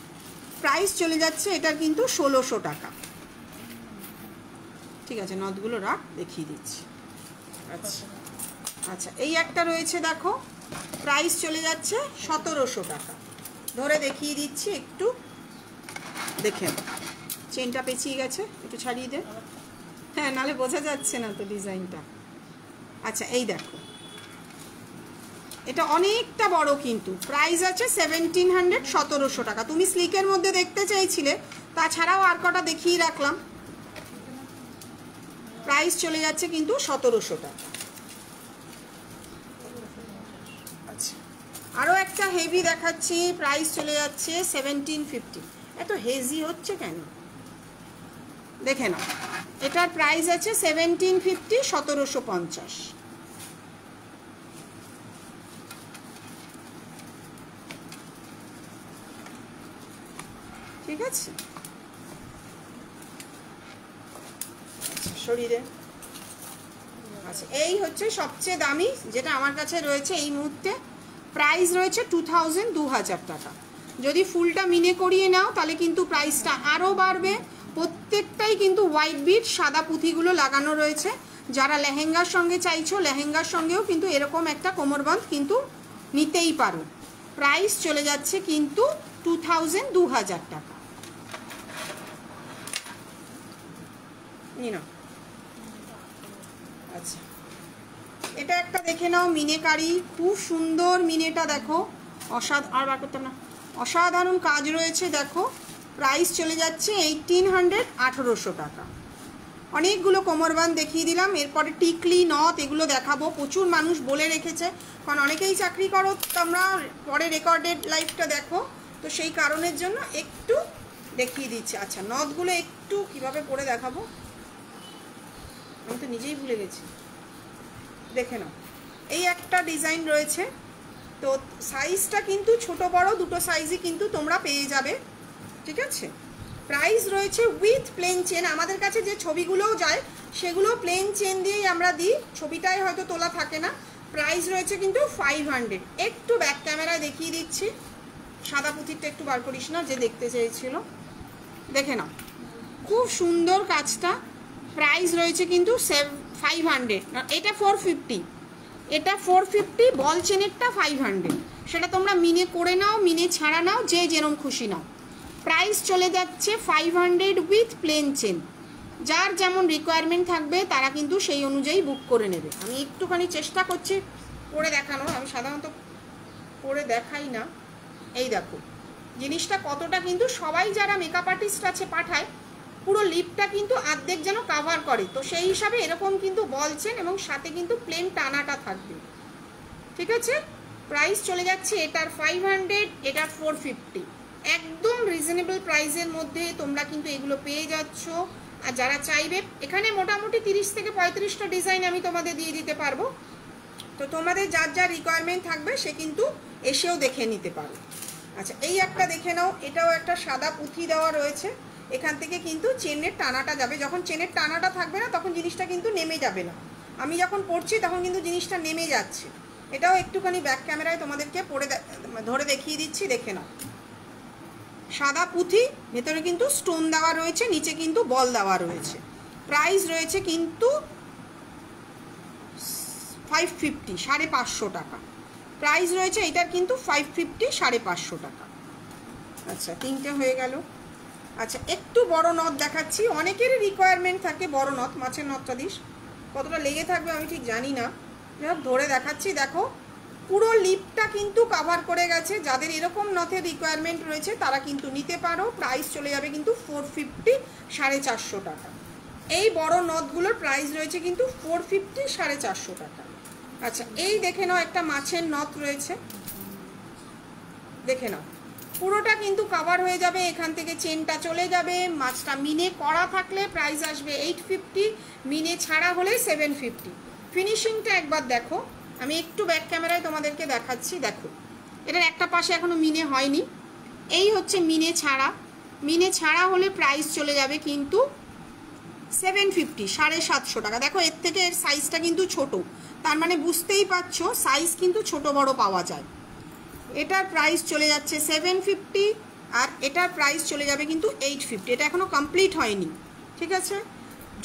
প্রাইস চলে যাচ্ছে এটার কিন্তু 1600 টাকা। ঠিক আছে, নথগুলো রাখ, দেখিয়ে দিচ্ছি। আচ্ছা আচ্ছা, এই একটা রয়েছে দেখো, প্রাইস চলে যাচ্ছে 1700 টাকা। ধরে দেখিয়ে দিচ্ছি, একটু দেখেন। চেনটা পেঁচিয়ে গেছে, একটু ছাড়িয়ে দে। হ্যাঁ, নালে বোঝা যাচ্ছে না তো ডিজাইনটা। আচ্ছা, এই দেখো, এটা অনেকটা বড় কিন্তু। প্রাইস আছে 1700, 1700 টাকা। তুমি স্লিকের মধ্যে দেখতে চাইছিলে, তাছাড়াও আর কটা দেখিয়ে রাখলাম। প্রাইস চলে যাচ্ছে কিন্তু 1700 টাকা। আচ্ছা, আরও একটা হেভি দেখাচ্ছি, প্রাইস চলে যাচ্ছে 1750। এত হেজি হচ্ছে কেন, দেখে নাও। এটার প্রাইস আছে 1750, 1750। ঠিক আছে, শরীরে। আচ্ছা, এই হচ্ছে সবচেয়ে দামি, যেটা আমার কাছে রয়েছে এই মুহূর্তে। প্রাইস রয়েছে 2000, 2000 টাকা। যদি ফুলটা মিনে করিয়ে নাও তাহলে কিন্তু প্রাইসটা আরও বাড়বে। প্রত্যেকটাই কিন্তু হোয়াইট বিট, সাদা পুঁথিগুলো লাগানো রয়েছে। যারা লেহেঙ্গার সঙ্গে চাইছো, লেহেঙ্গার সঙ্গেও কিন্তু এরকম একটা কোমরবন্ধ কিন্তু নিতেই পারো। প্রাইস চলে যাচ্ছে কিন্তু 2000, 2000 টাকা। নিন। আচ্ছা, এটা একটা দেখে নাও, মিনেকারি, খুব সুন্দর মিনেটা দেখো, আর বার করতাম না, অসাধারণ কাজ রয়েছে দেখো। প্রাইস চলে যাচ্ছে 1800, 1800 টাকা। অনেকগুলো কোমরবন্ধ দেখিয়ে দিলাম, এরপরে টিকলি, নথ এগুলো দেখাবো। প্রচুর মানুষ বলে রেখেছে, কারণ অনেকেই চাকরি করো, তোমরা পরে রেকর্ডেড লাইভটা দেখো, তো সেই কারণের জন্য একটু দেখিয়ে দিচ্ছি। আচ্ছা, নথগুলো একটু কিভাবে পরে দেখাবো, আমি তো নিজেই ভুলে গেছি। দেখে নাও, এই একটা ডিজাইন রয়েছে, তো সাইজটা কিন্তু ছোট বড় দুটো সাইজই কিন্তু তোমরা পেয়ে যাবে। ঠিক আছে, প্রাইস রয়েছে উইথ প্লেন চেন। আমাদের কাছে যে ছবিগুলোও যায় সেগুলো প্লেন চেন দিয়েই আমরা দিই, ছবিটাই হয়তো তোলা থাকে না। প্রাইস রয়েছে কিন্তু 500। একটু ব্যাক ক্যামেরায় দেখিয়ে দিচ্ছি, সাদা পুঁথিরটা একটু বার করিস না, যে দেখতে চেয়েছিল। দেখে নাও, খুব সুন্দর কাজটা। প্রাইস রয়েছে কিন্তু 500। এটা 450, এটা 450। বল চেনেরটা 500। সেটা তোমরা মিনে করে নাও, মিনে ছাড়া নাও, যে যেরম খুশি নাও। প্রাইস চলে যাচ্ছে 500 উইথ প্লেন চেন। যার যেমন রিকোয়ারমেন্ট থাকবে তারা কিন্তু সেই অনুযায়ী বুক করে নেবে। আমি একটুখানি চেষ্টা করছি পরে দেখানোর, আমি সাধারণত পরে দেখাই না। এই দেখো জিনিসটা কতটা, কিন্তু সবাই যারা মেকআপ আর্টিস্ট আছে পাঠায়, পুরো লিপটা কিন্তু অর্ধেক যেন কাভার করে, তো সেই হিসাবে এরকম কিন্তু বলছেন, এবং সাথে কিন্তু প্লেন টানাটা থাকবে। ঠিক আছে, প্রাইস চলে যাচ্ছে এটার 500, এটার 450। একদম রিজনেবল প্রাইসের মধ্যে তোমরা কিন্তু এগুলো পেয়ে যাচ্ছ। আর যারা চাইবে, এখানে মোটামুটি 30 থেকে 35টা ডিজাইন আমি তোমাদের দিয়ে দিতে পারবো। তো তোমাদের যার যার রিকোয়ারমেন্ট থাকবে সে কিন্তু এসেও দেখে নিতে পারো। আচ্ছা, এই একটা দেখে নাও, এটাও একটা সাদা পুঁথি দেওয়া রয়েছে। এখান থেকে কিন্তু চেনের টানাটা যাবে, যখন চেনের টানাটা থাকবে না তখন জিনিসটা কিন্তু নেমে যাবে না। আমি যখন পড়ছি তখন কিন্তু জিনিসটা নেমে যাচ্ছে। এটাও একটুখানি ব্যাক ক্যামেরায় তোমাদেরকে পরে ধরে দেখিয়ে দিচ্ছি, দেখে নাও। সাদা পুঁথি, ভেতরে কিন্তু স্টোন দেওয়া রয়েছে, নিচে কিন্তু বল দেওয়া রয়েছে। প্রাইস রয়েছে কিন্তু 550, 550 টাকা প্রাইস রয়েছে এটার কিন্তু 550, 550 টাকা। আচ্ছা, তিনটে হয়ে গেল। আচ্ছা, একটু বড় নথ দেখাচ্ছি। অনেকেরই রিকোয়ারমেন্ট থাকে বড় নথ, মাছের নথটা দিস, কতটা লেগে থাকবে আমি ঠিক জানি না, ধরে দেখাচ্ছি। দেখো, পুরো লিপটা কিন্তু কভার করে গেছে। যাদের এরকম নথের রিকোয়ারমেন্ট রয়েছে তারা কিন্তু নিতে পারো। প্রাইস চলে যাবে কিন্তু 450, 450 টাকা। এই বড় নথগুলোর প্রাইস রয়েছে কিন্তু 450, 450 টাকা। আচ্ছা, এই দেখে নাও, একটা মাছের নথ রয়েছে, দেখে নাও, পুরোটা কিন্তু কভার হয়ে যাবে। এখান থেকে চেনটা চলে যাবে। মাছটা মিনে করা থাকলে প্রাইস আসবে 850, মিনে ছাড়া হলে 750। ফিনিশিংটা একবার দেখো, আমি একটু ব্যাক ক্যামেরায় তোমাদেরকে দেখাচ্ছি। দেখো, এটার একটা পাশে এখনো মিনে হয়নি। এই হচ্ছে মিনে ছাড়া। মিনে ছাড়া হলে প্রাইস চলে যাবে কিন্তু 750, 750 টাকা। দেখো, এর থেকে এর সাইজটা কিন্তু ছোট, তার মানে বুঝতেই পারছো সাইজ কিন্তু ছোট বড় পাওয়া যায়। এটার প্রাইস চলে যাচ্ছে 750, আর এটার প্রাইস চলে যাবে কিন্তু 850। এটা এখনো কমপ্লিট হয়নি, ঠিক আছে।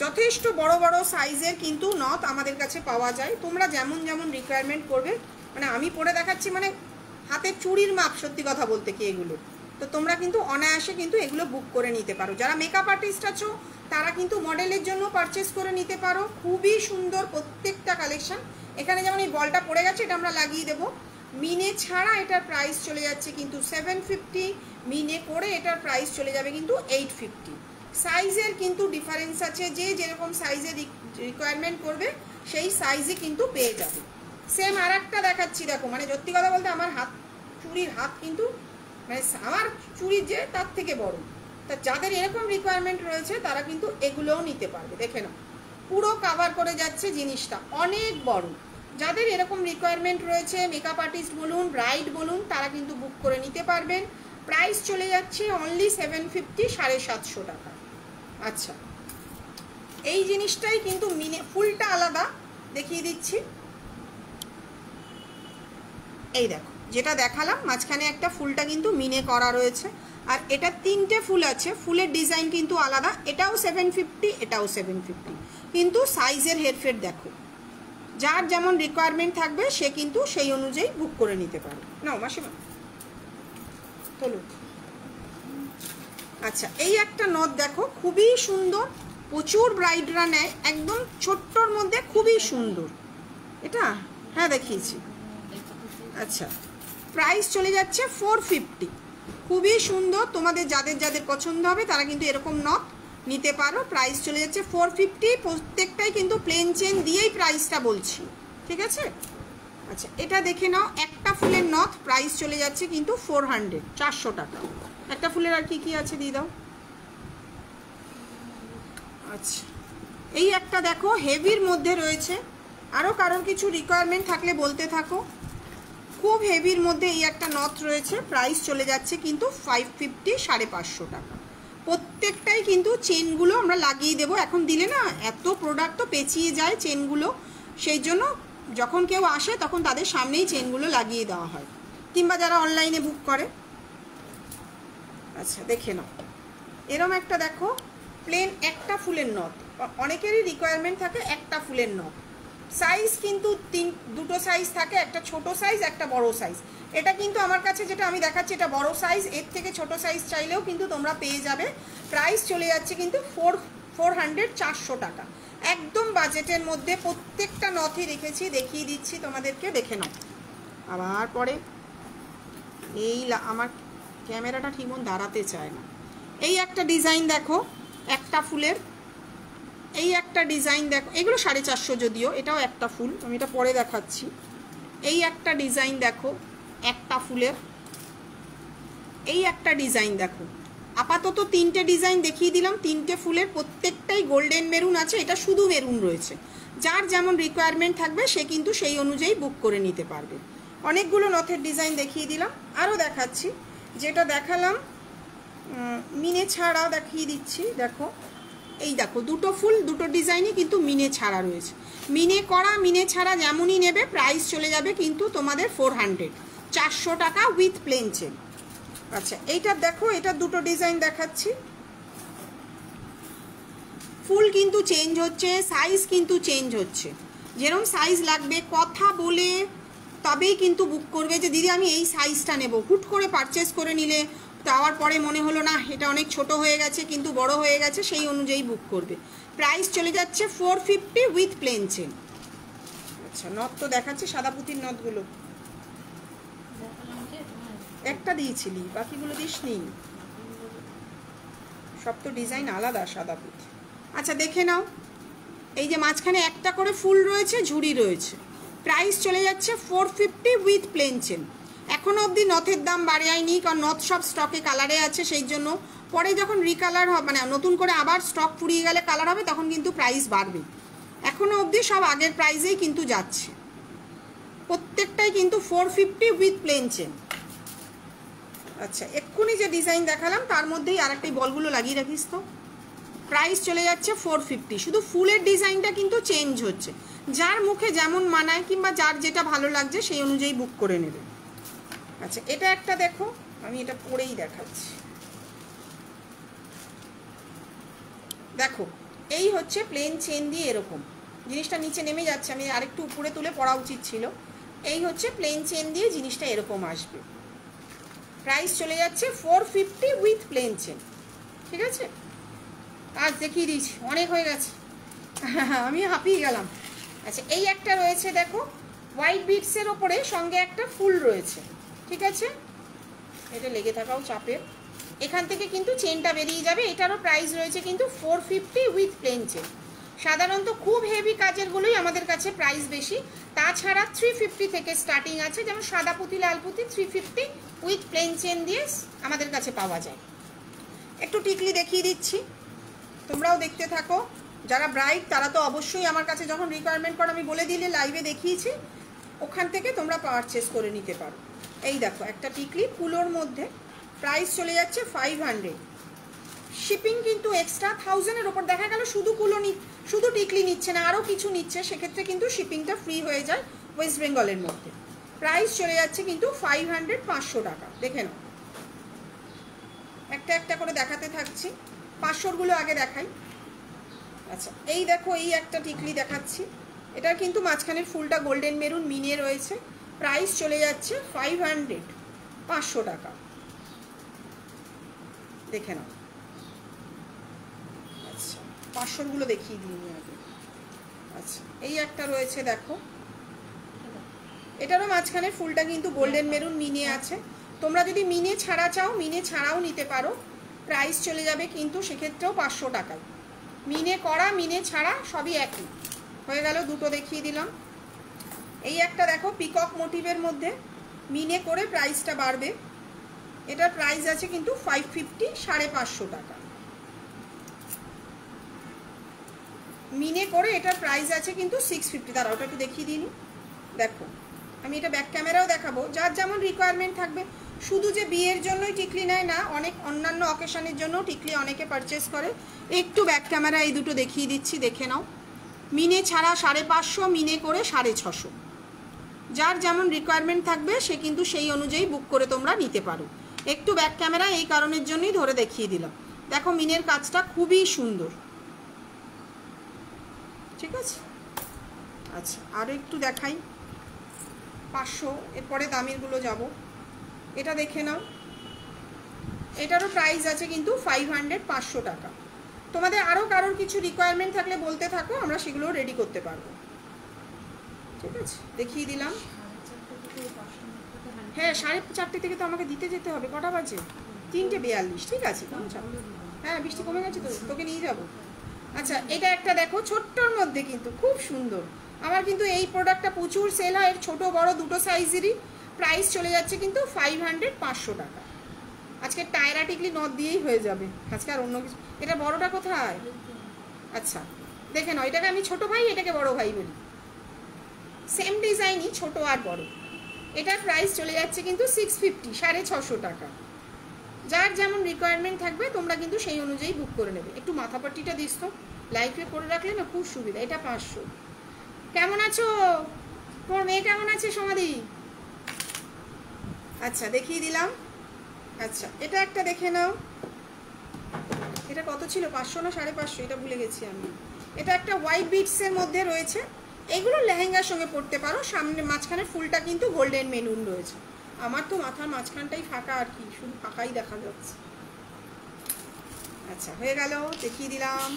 যথেষ্ট বড় বড় সাইজের কিন্তু নথ আমাদের কাছে পাওয়া যায়। তোমরা যেমন যেমন রিকোয়ারমেন্ট করবে, মানে আমি পরে দেখাচ্ছি, মানে হাতের চুড়ির মাপ, সত্যি কথা বলতে কি এগুলো। তো তোমরা কিন্তু অনায়াসে কিন্তু এগুলো বুক করে নিতে পারো। যারা মেকআপ আর্টিস্ট আছো তারা কিন্তু মডেলের জন্য পারচেস করে নিতে পারো। খুবই সুন্দর প্রত্যেকটা কালেকশন। এখানে যেমন এই বলটা পড়ে গেছে, এটা আমরা লাগিয়ে দেবো। মিনে ছাড়া এটার প্রাইস চলে যাচ্ছে কিন্তু 750, মিনে করে এটার প্রাইস চলে যাবে কিন্তু 850। সাইজের কিন্তু ডিফারেন্স আছে, যে যেরকম সাইজের রিকোয়ারমেন্ট করবে সেই সাইজে কিন্তু পেয়ে যাবে। সেম আর একটা দেখাচ্ছি, দেখো, মানে সত্যি কথা বলতে আমার হাত, চুড়ির হাত কিন্তু মানে আমার চুড়ির যে তার থেকে বড়। তা যাদের এরকম রিকোয়ারমেন্ট রয়েছে তারা কিন্তু এগুলোও নিতে পারবে। দেখে নাও, পুরো কভার করে যাচ্ছে জিনিসটা, অনেক বড়। যাদের এরকম রিকোয়ারমেন্ট রয়েছে, মেকআপ আর্টিস্ট বলুন, ব্রাইড বলুন, তারা কিন্তু বুক করে নিতে পারবেন। প্রাইস চলে যাচ্ছে অনলি 750, 750 টাকা। আচ্ছা, এই জিনিসটাই কিন্তু মিনে, ফুলটা আলাদা, দেখিয়ে দিচ্ছি। এই দেখো, যেটা দেখালাম মাঝখানে একটা ফুলটা কিন্তু মিনে করা রয়েছে, আর এটা তিনটে ফুল আছে, ফুলের ডিজাইন কিন্তু আলাদা। এটাও 750, এটাও 750, কিন্তু সাইজের হেরফের দেখো। যার যেমন রিকোয়ারমেন্ট থাকবে সে কিন্তু সেই অনুযায়ী বুক করে নিতে পারে। নাও মাসিমা, চলো। আচ্ছা, এই একটা নথ দেখো, খুবই সুন্দর, প্রচুর ব্রাইডরা নেয়, একদম ছোট্টর মধ্যে খুবই সুন্দর। এটা হ্যাঁ দেখিয়েছি। আচ্ছা, প্রাইস চলে যাচ্ছে 450, খুবই সুন্দর। তোমাদের যাদের যাদের পছন্দ হবে তারা কিন্তু এরকম নথ নিতে পারো। প্রাইস চলে যাচ্ছে 450, প্রত্যেকটাই কিন্তু প্লেন চেন দিয়েই প্রাইসটা বলছি, ঠিক আছে। আচ্ছা, এটা দেখে নাও, একটা ফুলের নথ, প্রাইস চলে যাচ্ছে কিন্তু 400, 400 টাকা। একটা ফুলের আর কি কি আছে দিয়ে দাও। আচ্ছা, এই একটা দেখো, হেভির মধ্যে রয়েছে। আরও কারোর কিছু রিকোয়ারমেন্ট থাকলে বলতে থাকো। খুব হেভির মধ্যে এই একটা নথ রয়েছে, প্রাইস চলে যাচ্ছে কিন্তু 550, 550 টাকা। প্রত্যেকটাই কিন্তু চেনগুলো আমরা লাগিয়ে দেবো। এখন দিলে না এত প্রোডাক্ট তো পেঁচিয়ে যায় চেনগুলো, সেই জন্য যখন কেউ আসে তখন তাদের সামনেই চেনগুলো লাগিয়ে দেওয়া হয়, কিংবা যারা অনলাইনে বুক করে। আচ্ছা, দেখে নাও, এরম একটা দেখো, প্লেন একটা ফুলের নথ। অনেকেরই রিকোয়ারমেন্ট থাকে একটা ফুলের নথ। সাইজ কিন্তু দুটো সাইজ থাকে, একটা ছোট সাইজ, একটা বড় সাইজ। এটা কিন্তু আমার কাছে যেটা আমি দেখাচ্ছি এটা বড় সাইজ, এর থেকে ছোট সাইজ চাইলেও কিন্তু তোমরা পেয়ে যাবে। প্রাইস চলে যাচ্ছে কিন্তু 400, 400 টাকা, একদম বাজেটের মধ্যে। প্রত্যেকটা নথই রেখেছি, দেখিয়ে দিচ্ছি তোমাদেরকে, দেখে নাও। আবার পরে এই আমার ক্যামেরাটা ঠিক মতো দাঁড়াতে চায় না। এই একটা ডিজাইন দেখো, একটা ফুলের, এই একটা ডিজাইন দেখো, এগুলো 450 যদিও, এটাও একটা ফুল, আমি এটা পরে দেখাচ্ছি। এই একটা ডিজাইন দেখো, একটা ফুলের। এই একটা ডিজাইন দেখো, আপাতত তিনটে ডিজাইন দেখিয়ে দিলাম, তিনটে ফুলের, প্রত্যেকটাই গোল্ডেন মেরুন আছে, এটা শুধু মেরুন রয়েছে। যার যেমন রিকোয়ারমেন্ট থাকবে সে কিন্তু সেই অনুযায়ী বুক করে নিতে পারবে। অনেকগুলো নথের ডিজাইন দেখিয়ে দিলাম, আরও দেখাচ্ছি। যেটা দেখালাম মিনে ছাড়া দেখিয়ে দিচ্ছি। দেখো এই দেখো দুটো ফুল দুটো ডিজাইনই কিন্তু মিনে ছাড়া রয়েছে। মিনে করা মিনে ছাড়া যেমনই নেবে প্রাইস চলে যাবে কিন্তু তোমাদের 400, 400 টাকা উইথ প্লেন চেন। আচ্ছা এইটা দেখো, এটা দুটো ডিজাইন দেখাচ্ছি। ফুল কিন্তু চেঞ্জ হচ্ছে, সাইজ কিন্তু চেঞ্জ হচ্ছে। যেরকম সাইজ লাগবে কথা বলে তবেই কিন্তু বুক করবে যে দিদি আমি এই সাইজটা নেব। হুট করে পারচেস করে নিলে যাওয়ার পরে মনে হলো না এটা অনেক ছোট হয়ে গেছে কিন্তু বড় হয়ে গেছে, সেই অনুযায়ী বুক করবে। প্রাইস চলে যাচ্ছে 450 উইথ প্লেন চেন। আচ্ছা নথ তো দেখাচ্ছি, সাদা পুঁতির নথগুলো একটা দিয়েছিলি, বাকিগুলো দিসনি, সব তো ডিজাইন আলাদা সাদা পুঁতি। আচ্ছা দেখে নাও, এই যে মাঝখানে একটা করে ফুল রয়েছে, ঝুড়ি রয়েছে। প্রাইস চলে যাচ্ছে 450 উইথ প্লেন চেন। এখনও অবধি নথের দাম বাড়ায়নি, কারণ নথ সব স্টকে কালারে আছে, সেই জন্য পরে যখন রিকালার হবে মানে নতুন করে আবার স্টক ফুরিয়ে গেলে কালার হবে তখন কিন্তু প্রাইস বাড়বে। এখনও অবধি সব আগের প্রাইসেই কিন্তু যাচ্ছে, প্রত্যেকটাই কিন্তু 450 উইথ প্লেন চেন। আচ্ছা এক্ষুনি যে ডিজাইন দেখালাম তার মধ্যেই আর একটা বলগুলো লাগিয়ে রাখিস তো। প্রাইস চলে যাচ্ছে 450। শুধু ফুলের ডিজাইনটা কিন্তু চেঞ্জ হচ্ছে, যার মুখে যেমন মানায় কিংবা যার যেটা ভালো লাগছে সেই অনুযায়ী বুক করে নেবে। আচ্ছা এটা একটা দেখো, আমি এটা পরেই দেখাচ্ছি। দেখো এই হচ্ছে প্লেন চেন দিয়ে এরকম জিনিসটা নিচে নেমে যাচ্ছে, আমি আরেকটু উপরে তুলে পড়া উচিত ছিল। এই হচ্ছে প্লেন চেন দিয়ে জিনিসটা এরকম আসবে। প্রাইস চলে যাচ্ছে 450 উইথ প্লেন চেন। ঠিক আছে, আজ দেখিয়ে দিয়েছি, অনেক হয়ে গেছে, আমি হাঁপিয়ে গেলাম। আচ্ছা এই একটা রয়েছে দেখো, হোয়াইট বিটসের ওপরে সঙ্গে একটা ফুল রয়েছে। ঠিক আছে, এটা লেগে থাকাও চাপের, এখান থেকে কিন্তু চেনটা বেরিয়ে যাবে। এটারও প্রাইস রয়েছে কিন্তু 450 উইথ প্লেন চেন। সাধারণত খুব হেভি কাজেরগুলোই আমাদের কাছে প্রাইস বেশি, তাছাড়া 350 থেকে স্টার্টিং আছে। যেমন সাদা পুঁতি লাল পুঁতি 350 উইথ প্লেন চেন দিয়ে আমাদের কাছে পাওয়া যায়। একটু টিকলি দেখিয়ে দিচ্ছি, তোমরাও দেখতে থাকো। যারা ব্রাইট তারা তো অবশ্যই আমার কাছে যখন রিকোয়ারমেন্ট করো আমি বলে দিলে লাইভে দেখিয়েছি, ওখান থেকে তোমরা পারচেস করে নিতে পারো। এই দেখো একটা টিকলি কুলোর মধ্যে, প্রাইস চলে যাচ্ছে 500। শিপিং কিন্তু এক্সট্রা 1000-এর ওপর দেখা গেল শুধু কুলো শুধু টিকলি নিচ্ছে না, আরও কিছু নিচ্ছে, সেক্ষেত্রে কিন্তু শিপিংটা ফ্রি হয়ে যায় ওয়েস্ট বেঙ্গলের মধ্যে। প্রাইস চলে যাচ্ছে কিন্তু 500, 500 টাকা। দেখে নাও, একটা একটা করে দেখাতে থাকছি, 500-গুলো আগে দেখাই। আচ্ছা এই দেখো এই একটা টিকলি দেখাচ্ছি, এটার কিন্তু মাঝখানের ফুলটা গোল্ডেন মেরুন মিনে রয়েছে। প্রাইস চলে যাচ্ছে 500, 500 টাকা। দেখে নাও, আচ্ছা 500-গুলো দেখিয়ে দিই আগে। আচ্ছা এই একটা রয়েছে দেখো, এটারও মাঝখানে ফুলটা কিন্তু গোল্ডেন মেরুন মিনে আছে। তোমরা যদি মিনে ছাড়া চাও মিনে ছাড়াও নিতে পারো, প্রাইস চলে যাবে কিন্তু সেক্ষেত্রেও 500 টাকায়। মিনে করা মিনে ছাড়া সবই একই হয়ে গেল, দুটো দেখিয়ে দিলাম। এই একটা দেখো পিকক মোটিভের মধ্যে মিনে করে প্রাইসটা বাড়বে, এটার প্রাইস আছে কিন্তু 550, 550 টাকা। মিনে করে এটার প্রাইস আছে কিন্তু 650। দাঁড়া ওটা একটু দেখিয়ে দিই। দেখো আমি এটা ব্যাক ক্যামেরাও দেখাবো, যার যেমন রিকোয়ারমেন্ট থাকবে। শুধু যে বিয়ের জন্যই টিকলি নেয় না, অনেক অন্যান্য অকেশনের জন্য টিকলি অনেকে পারচেস করে। একটু ব্যাক ক্যামেরা এই দুটো দেখিয়ে দিচ্ছি, দেখে নাও। মিনে ছাড়া 550, মিনে করে 650। যার যেমন রিকোয়ারমেন্ট থাকবে সে কিন্তু সেই অনুযায়ী বুক করে তোমরা নিতে পারো। একটু ব্যাক ক্যামেরা এই কারণের জন্যই ধরে দেখিয়ে দিলাম। দেখো মিনের কাজটা খুবই সুন্দর। ঠিক আছে, আচ্ছা আরও একটু দেখাই 500, এরপরে দামেরগুলো যাব। এটা দেখে নাও, এটারও প্রাইস আছে কিন্তু 500, 500 টাকা। তোমাদের আরও কারোর কিছু রিকোয়ারমেন্ট থাকলে বলতে থাকো, আমরা সেগুলো রেডি করতে পারবো। ঠিক আছে, দেখিয়ে দিলাম। হ্যাঁ 4:30 থেকে তো আমাকে দিতে যেতে হবে, কটা বাজে? 3:42। ঠিক আছে, হ্যাঁ বৃষ্টি কমে গেছে তো, তোকে নিয়ে যাব। আচ্ছা এটা একটা দেখো ছোট্টর মধ্যে কিন্তু খুব সুন্দর। আমার কিন্তু এই প্রোডাক্টটা প্রচুর সেল হয়, ছোট বড় দুটো সাইজেরই। প্রাইস চলে যাচ্ছে কিন্তু 500, 500 টাকা। আজকে টায়রা টিকলি নথ দিয়েই হয়ে যাবে, আজকে আর অন্য কিছু। এটা বড়টা কোথায়? আচ্ছা দেখে নাও, এটাকে আমি ছোট ভাই, এটাকে বড় ভাই বলি, সেম ডিজাইনই, ছোট আর বড়। এটার প্রাইস চলে যাচ্ছে কিন্তু 650, 650 টাকা। যার যেমন রিকোয়ারমেন্ট থাকবে তোমরা কিন্তু সেই অনুযায়ী বুক করে নেবে। একটু মাথাপাট্টিটা দিস তো, লাইফে করে রাখলে না খুব সুবিধা। এটা 500। কেমন আছো? তোমার মেয়ে কেমন আছে সমাধি? আচ্ছা দেখিয়ে দিলাম। আচ্ছা এটা একটা দেখে নাও, এটা কত ছিল, 500 না 550, এটা ভুলে গেছি আমি। এটা একটা হোয়াইট বিটসের মধ্যে রয়েছে, এগুলো লেহেঙ্গার সঙ্গে পরতে পারো। সামনে মাঝখানে ফুলটা কিন্তু গোল্ডেন মেরুন রয়েছে। আমার তো মাথার মাঝখানটাই ফাঁকা আর কি, শুধু ফাঁকাই দেখা যাচ্ছে। আচ্ছা হয়ে গেল, দেখিয়ে দিলাম।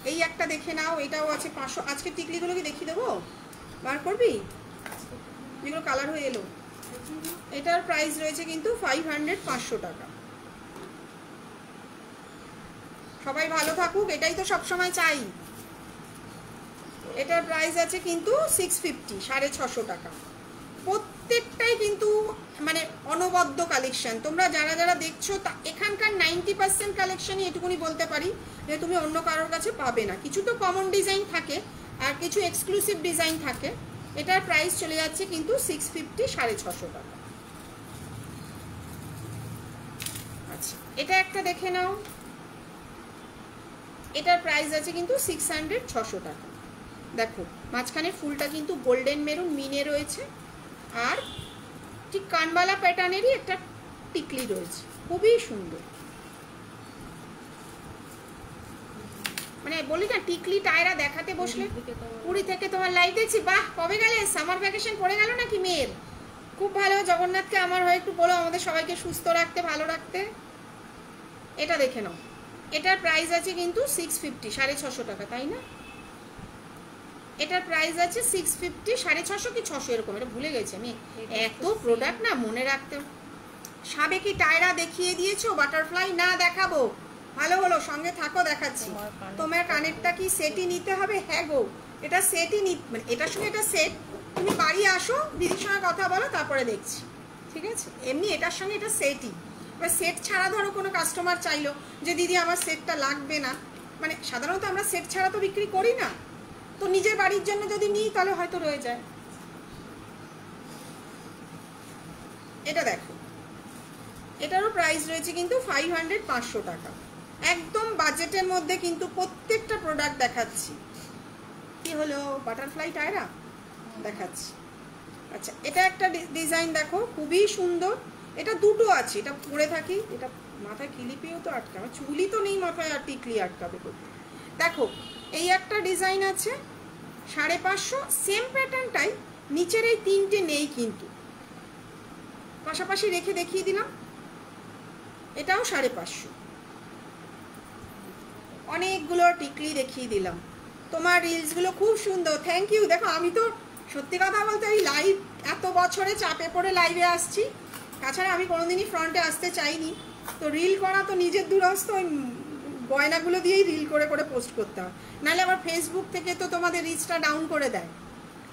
এই একটা দেখে নাও, এটাও আছে 500। আজকে টিকলিগুলো কি দেখিয়ে দেবো, বার করবি যেগুলো কালার হয়ে এলো? এটার প্রাইস রয়েছে কিন্তু 500, 500 টাকা। সবাই ভালো থাকুক, এটাই তো সবসময় চাই। এটার প্রাইস আছে কিন্তু 650, 650 টাকা। প্রত্যেকটাই কিন্তু মানে অনবদ্য কালেকশন। তোমরা যারা যারা দেখছো এখানকার 90% কালেকশনই এটুকুনি বলতে পারি যে তুমি অন্য কারোর কাছে পাবে না। কিছু তো কমন ডিজাইন থাকে আর কিছু এক্সক্লুসিভ ডিজাইন থাকে। এটার প্রাইস চলে যাচ্ছে কিন্তু 650, 650 টাকা। আচ্ছা এটা একটা দেখে নাও, এটার প্রাইস আছে কিন্তু 600, 600 টাকা। দেখো মাঝখানে ফুলটা কিন্তু গোল্ডেন মেরুন মিনে রয়েছে, আর ঠিক কানবালা প্যাটার্নেরই একটা টিকলি রয়েছে, খুবই সুন্দর। মানে বলি না, টিকলি টায়রা দেখাতে বসলে। পুরী থেকে তোমার লাইভ দেখছি, বাহ কবে গেলে? সামার ভ্যাকেশন পড়ে গেল নাকি মেয়ের? খুব ভালো, জগন্নাথকে আমার হয়ে একটু বলো আমাদের সবাইকে সুস্থ রাখতে, ভালো রাখতে। এটা দেখে নাও, এটার প্রাইস আছে কিন্তু 650, 650 টাকা, তাই না? এটার প্রাইস আছে 650, 650 কি 600 এরকম, এটা ভুলে গেছি আমি, এত প্রোডাক্ট না মনে রাখতে। সাবেকি টায়রা দেখিয়ে দিয়েছো, বাটারফ্লাই না দেখাবো? ভালো হলো, সঙ্গে থাকো, দেখাচ্ছি। তোমার কানেরটা কি সেটই নিতে হবে? হ্যাঁ গো, এটা সেটই মানে এটার সঙ্গে এটা সেট। তুমি বাড়ি আসো, দিদির সঙ্গে কথা বলো, তারপরে দেখছি, ঠিক আছে? এমনি এটার সঙ্গে এটা সেটই। এবার সেট ছাড়া ধরো কোনো কাস্টমার চাইলো যে দিদি আমার সেটটা লাগবে না, মানে সাধারণত আমরা সেট ছাড়া তো বিক্রি করি না, তো নিজের বাড়ির জন্য যদি নিই তাহলে হয়তো রয়ে যায়। এটা দেখো, এটারও প্রাইস রয়েছে কিন্তু 500, 500 টাকা। একদম বাজেটের মধ্যে কিন্তু প্রত্যেকটা প্রোডাক্ট দেখাচ্ছি। কি হলো, বাটারফ্লাই টায়রা দেখাচ্ছি। আচ্ছা এটা একটা ডিজাইন দেখো, খুবই সুন্দর। এটা দুটো আছে, এটা পরে থাকি, এটা মাথায় ক্লিপেও তো আটকাবে, চুলই তো নেই মাথায়, আর টিকলি আটকাবে করতে। দেখো এই একটা ডিজাইন আছে 550, সেম প্যাটার্নটাই, নিচের এই তিনটে নেই কিন্তু, পাশাপাশি রেখে দেখিয়ে দিলাম। এটাও 550। অনেকগুলো টিকলি দেখিয়ে দিলাম। তোমার রিলসগুলো খুব সুন্দর, থ্যাংক ইউ। দেখো আমি তো সত্যি কথা বলতে এই লাইভ এত বছরে চাপে পড়ে লাইভে আসছি, তাছাড়া আমি কোনোদিনই ফ্রন্টে আসতে চাইনি। তো রিল করা তো নিজের দুরস্ত, ওই গয়নাগুলো দিয়েই রিল করে করে পোস্ট করতে হয়, নাহলে আবার ফেসবুক থেকে তো তোমাদের রিচটা ডাউন করে দেয়।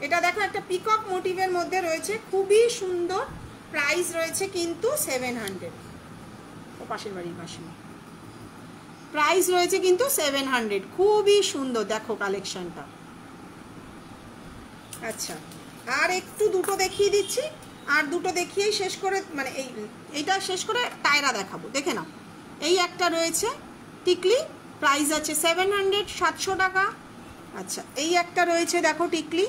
এটা দেখো একটা পিকক মোটিভের মধ্যে রয়েছে, খুবই সুন্দর। প্রাইস রয়েছে কিন্তু 700। ও পাশের বাড়ির পাশে প্রাইস রয়েছে কিন্তু 700, খুবই সুন্দর। দেখো কালেকশনটা। আচ্ছা আর একটু দুটো দেখিয়ে দিচ্ছি, আর দুটো দেখিয়েই শেষ করে, মানে এইটা শেষ করে টায়রা দেখাবো, দেখে নাও। এই একটা রয়েছে টিকলি, প্রাইস আছে 700, 700 টাকা। আচ্ছা এই একটা রয়েছে দেখো টিকলি,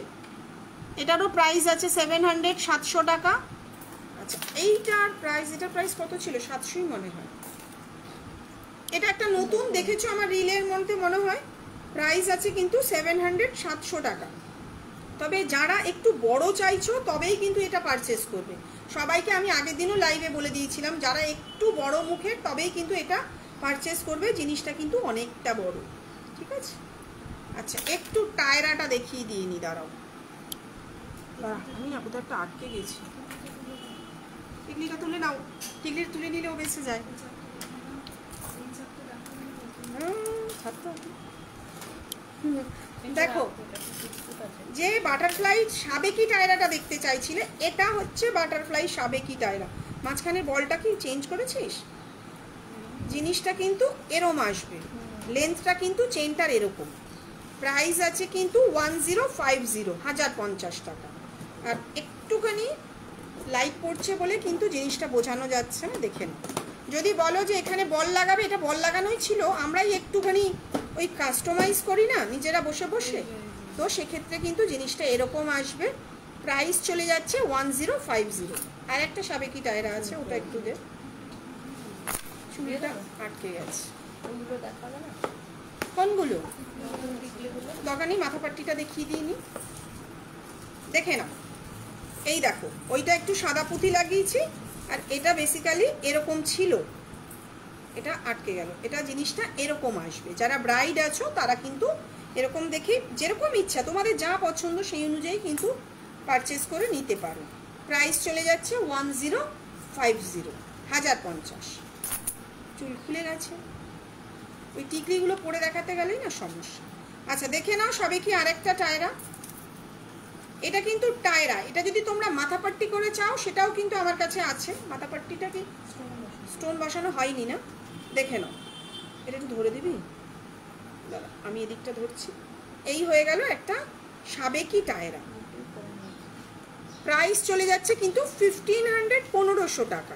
এটারও প্রাইস আছে 700, 700 টাকা। আচ্ছা এইটার প্রাইস, এটার প্রাইস কত ছিল? 700ই মনে হয়। এটা একটা নতুন দেখেছো আমার রিলের মধ্যে মনে হয়। প্রাইস আছে কিন্তু 700, 700 টাকা। তবে যারা একটু বড় চাইছো তবেই কিন্তু এটা পারচেস করবে। সবাইকে আমি আগের দিনও লাইভে বলে দিয়েছিলাম, যারা একটু বড় মুখের তবেই কিন্তু এটা পারচেস করবে, জিনিসটা কিন্তু অনেকটা বড়, ঠিক আছে? আচ্ছা একটু টায়রাটা দেখিয়ে দিয়ে নি, দাঁড়াও আমি না কোথাও একটা আটকে গেছি। টিকলিটা তুলে নাও, টিকলি তুলে নিলেও বেঁচে যায়। দেখো যে বাটারফ্লাই সাবেকি টায়রাটা দেখতে চাইছিলে, এটা হচ্ছে বাটারফ্লাই সাবেকি টায়রা। মাঝখানে বলটা কি চেঞ্জ করেছিস? জিনিসটা কিন্তু এরম আসবে, লেন্থটা কিন্তু চেনটার এরকম। প্রাইস আছে কিন্তু 1050, 1050 টাকা। আর একটুখানি লাইট পড়ছে বলে কিন্তু জিনিসটা বোঝানো যাচ্ছে না, দেখে নাও। যদি বলো যে এখানে বল লাগাবে, এটা বল লাগানোই ছিল, আমরাই একটুখানি ওই কাস্টমাইজ করি না নিজেরা বসে বসে, তো সেক্ষেত্রে কিন্তু জিনিসটা এরকম আসবে। প্রাইস চলে যাচ্ছে 1050। আর একটা সাবেকি টায়রা আছে, ওটা একটু দে, চুড়িটা আটকে গেছে। কোনগুলো দোকানি মাথা পাট্টিটা দেখিয়ে দিইনি, দেখে নাও। এই দেখো, ওইটা একটু সাদা পুঁতি লাগিয়েছি, আর এটা বেসিক্যালি এরকম ছিল, এটা আটকে গেল। এটা জিনিসটা এরকম আসবে। যারা ব্রাইড আছো তারা কিন্তু এরকম দেখে যেরকম ইচ্ছা তোমাদের যা পছন্দ সেই অনুযায়ী কিন্তু পারচেস করে নিতে পারো। প্রাইস চলে যাচ্ছে 1050, 1050। চুল খুলে গেছে, ওই টিকলিগুলো পরে দেখাতে গেলেই না সমস্যা। আচ্ছা দেখে নাও সবে কি আরেকটা টায়রা। এটা কিন্তু টায়রা, এটা যদি তোমরা মাথা পাট্টি করে চাও সেটাও কিন্তু আমার কাছে আছে। মাথা পাট্টিটা কি স্টোন বসানো হয়নি না, দেখে নাও। এটা একটু ধরে দিবি দাদা, আমি এদিকটা ধরছি। এই হয়ে গেল একটা সাবেকি টায়রা। প্রাইস চলে যাচ্ছে কিন্তু 1500, 1500 টাকা।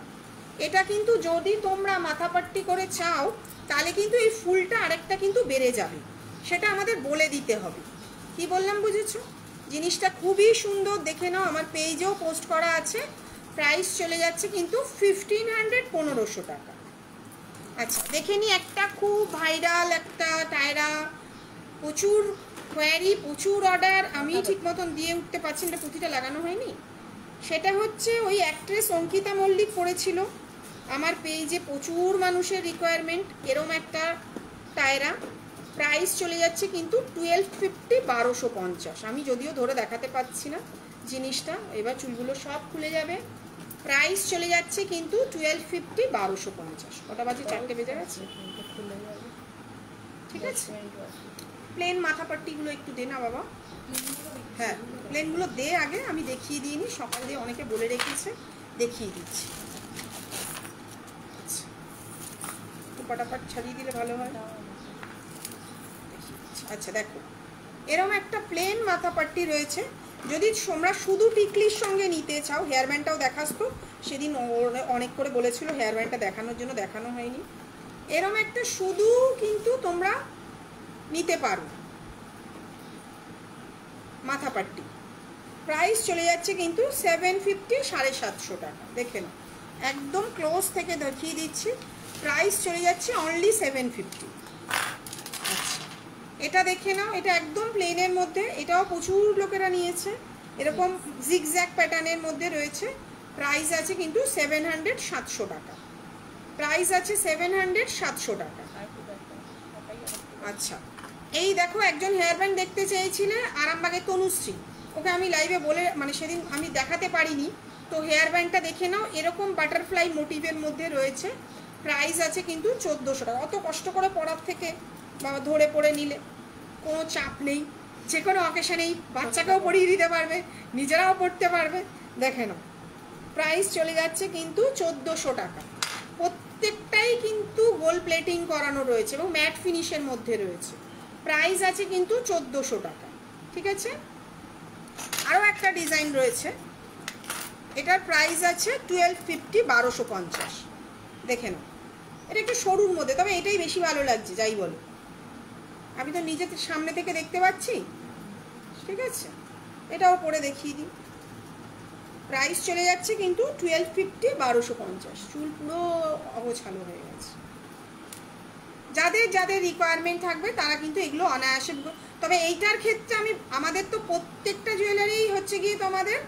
এটা কিন্তু যদি তোমরা মাথা পাট্টি করে চাও তাহলে কিন্তু এই ফুলটা আরেকটা কিন্তু বেড়ে যাবে, সেটা আমাদের বলে দিতে হবে। কি বললাম বুঝেছো? জিনিসটা খুবই সুন্দর, দেখে নাও, আমার পেজেও পোস্ট করা আছে। প্রাইস চলে যাচ্ছে কিন্তু 1500, 1500 টাকা। আচ্ছা দেখে নি একটা খুব ভাইরাল একটা টায়রা, প্রচুর কোয়ারি, প্রচুর অর্ডার, আমি ঠিক মতন দিয়ে উঠতে পারছি না, পুঁতিটা লাগানো হয়নি। সেটা হচ্ছে ওই অ্যাক্ট্রেস অঙ্কিতা মল্লিক পরেছিল, আমার পেজে প্রচুর মানুষের রিকোয়ারমেন্ট এরম একটা টায়রা। প্রাইস চলে যাচ্ছে কিন্তু 1250, 1250। আমি যদিও ধরে দেখাতে পাচ্ছি না জিনিসটা, এবার চুলগুলো সব খুলে যাবে। প্রাইস চলে যাচ্ছে কিন্তু 1250, 1250। কটা বাজে? 4টে বেজে গেছে, ঠিক আছে। প্লেন মাথা পাট্টিগুলো একটু দে না বাবা। হ্যাঁ প্লেনগুলো দে আগে, আমি দেখিয়ে দিইনি, সকাল দিয়ে অনেকে বলে রেখেছে, দেখিয়ে দিচ্ছি। একটু পটাপট ছাড়িয়ে দিলে ভালো হয়। আচ্ছা দেখো, এরকম একটা প্লেন মাথা পাট্টি রয়েছে। যদি তোমরা শুধু টিকলির সঙ্গে নিতে চাও, হেয়ার ব্যান্ডটাও দেখাস তো, সেদিন অনেক করে বলেছিল হেয়ার ব্যান্ডটা দেখানোর জন্য, দেখানো হয়নি। এরকম একটা শুধু কিন্তু তোমরা নিতে পারো মাথা পাট্টি। প্রাইস চলে যাচ্ছে কিন্তু 750, 750 টাকা। দেখে নাও, একদম ক্লোজ থেকে দেখিয়ে দিচ্ছি। প্রাইস চলে যাচ্ছে অনলি 750। আচ্ছা এটা দেখে নাও, এটা একদম প্লেনের মধ্যে, এটাও প্রচুর লোকেরা নিয়েছে, এরকম জিগজ্যাগ প্যাটার্নের মধ্যে রয়েছে। প্রাইস আছে কিন্তু 700, 700 টাকা। প্রাইস আছে 700, 700 টাকা। আচ্ছা এই দেখো, একজন হেয়ার ব্যান্ড দেখতে চেয়েছিলে আরামবাগের তনুশ্রী, ওকে আমি লাইভে বলে মানে সেদিন আমি দেখাতে পারিনি, তো হেয়ার ব্যান্ডটা দেখে নাও, এরকম বাটারফ্লাই মোটিভের মধ্যে রয়েছে। প্রাইস আছে কিন্তু 1400 টাকা। অত কষ্ট করে পড়ার থেকে বাবা ধরে পড়ে নিলে কোনো চাপ নেই, যে কোনো অকেশনেই বাচ্চাকেও পরিয়ে দিতে পারবে, নিজেরাও পড়তে পারবে। দেখে নাও, প্রাইস চলে যাচ্ছে কিন্তু 1400 টাকা। প্রত্যেকটাই কিন্তু গোল্ড প্লেটিং করানো রয়েছে এবং ম্যাট ফিনিশের মধ্যে রয়েছে। প্রাইস আছে কিন্তু 1400 টাকা, ঠিক আছে। আরও একটা ডিজাইন রয়েছে, এটার প্রাইস আছে 1250, 1250। দেখে নাও, এটা একটু সরুর মধ্যে, তবে এটাই বেশি ভালো লাগছে যাই বলো, আমি তো নিজে সামনে থেকে দেখতে পাচ্ছি, ঠিক আছে। এটাও পরে দেখিয়ে দিই। প্রাইস চলে যাচ্ছে কিন্তু 1250, 1250। চুল পুরো অগোছালো হয়ে গেছে। যাদের যাদের রিকোয়ারমেন্ট থাকবে তারা কিন্তু এগুলো অনায়াসে, তবে এইটার ক্ষেত্রে আমাদের তো প্রত্যেকটা জুয়েলারি হচ্ছে গিয়ে তোমাদের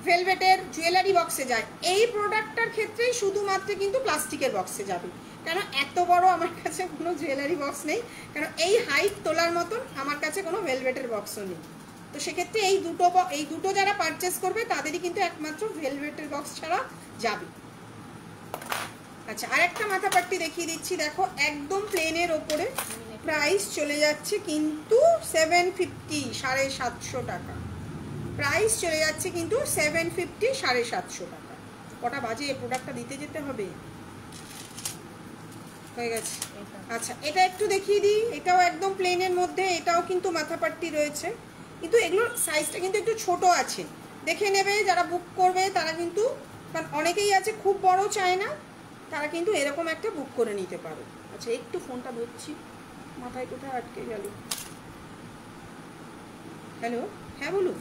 ভেলভেটের জুয়েলারি বক্সে যায়, এই প্রোডাক্টটার ক্ষেত্রেই শুধুমাত্র কিন্তু প্লাস্টিকের বক্সে যাবে। কেন এত বড় আমার কাছে কোনো জুয়েলারি বক্স নেই, কারণ এই হাইট তোলার মতন আমার কাছে কোনো ভেলভেটের বক্সও নেই। তো সেক্ষেত্রে এই দুটো যারা পারচেস করবে তাদেরই কিন্তু একমাত্র ভেলভেটের বক্স ছাড়া যাবে। আচ্ছা আরেকটা মাথা পাট্টি দেখিয়ে দিচ্ছি, দেখো একদম প্লেনের ওপরে। প্রাইস চলে যাচ্ছে কিন্তু 750, 750 টাকা। প্রাইস চলে যাচ্ছে কিন্তু 750, 750 টাকা। কটা বাজে? এই প্রোডাক্টটা দিতে যেতে হবে। হয়ে গেছে। আচ্ছা, এটা একটু দেখিয়ে দিই। এটাও একদম প্লেনের মধ্যে, এটাও কিন্তু মাথাপাট্টি রয়েছে, কিন্তু এগুলোর সাইজটা কিন্তু একটু ছোট আছে, দেখে নেবে যারা বুক করবে তারা কিন্তু, কারণ অনেকেই আছে খুব বড় চায় না, তারা কিন্তু এরকম একটা বুক করে নিতে পারো। আচ্ছা, একটু ফোনটা ধরছি, মাথায় কোথায় আটকে গেল। হ্যালো, হ্যাঁ বলুন।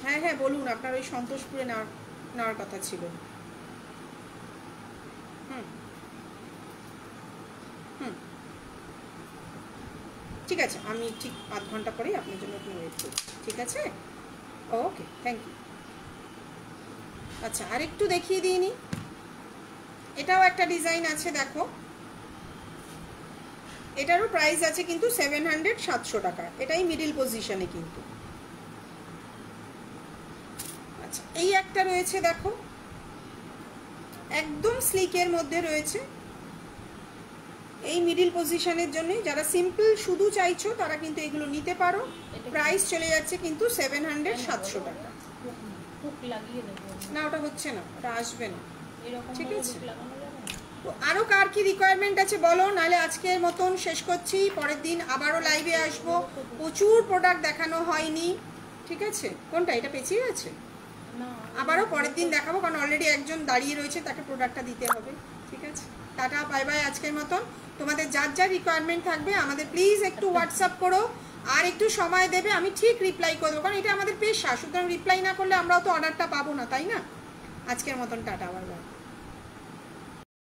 হ্যাঁ হ্যাঁ বলুন, আপনার ওই সন্তোষপুরে নেওয়ার কথা ছিল। হুম হুম, ঠিক আছে, আমি ঠিক 5 ঘন্টা পরেই আপনার জন্য একটু ওয়েট করছি, ঠিক আছে? ওকে, থ্যাংক ইউ। আচ্ছা, আর একটু দেখিয়ে দিইনি, এটাও একটা ডিজাইন আছে, দেখো এটারও প্রাইস আছে কিন্তু 700 টাকা, এটাই মিডিল পজিশনে কিন্তু। আচ্ছা, এই একটা রয়েছে দেখো, একদম স্লিকের মধ্যে রয়েছে, এই মিডিল পজিশনের জন্যই যারা সিম্পল শুধু চাইছো তারা কিন্তু এগুলো নিতে পারো। প্রাইস চলে যাচ্ছে কিন্তু 700 টাকা। না, ওটা হচ্ছে না, ওটা আসবে না, ঠিক আছে? তো আরও কার কি রিকোয়ারমেন্ট আছে বলো, নাহলে আজকের মতন শেষ করছি, পরের দিন আবারও লাইভে আসবো। প্রচুর প্রোডাক্ট দেখানো হয়নি, ঠিক আছে? কোনটা, এটা পেছিয়ে গেছে, আবারও পরের দিন দেখাবো, কারণ অলরেডি একজন দাঁড়িয়ে রয়েছে, তাকে প্রোডাক্টটা দিতে হবে, ঠিক আছে? টাটা, বাই বাই আজকের মতন। তোমাদের যার যার রিকোয়ারমেন্ট থাকবে আমাদের প্লিজ একটু হোয়াটসঅ্যাপ করো, আর একটু সময় দেবে, আমি ঠিক রিপ্লাই করবো, কারণ এটা আমাদের পেশা, সুতরাং রিপ্লাই না করলে আমরাও তো অর্ডারটা পাবো না, তাই না? আজকের মতন টাটা, বাই বাই।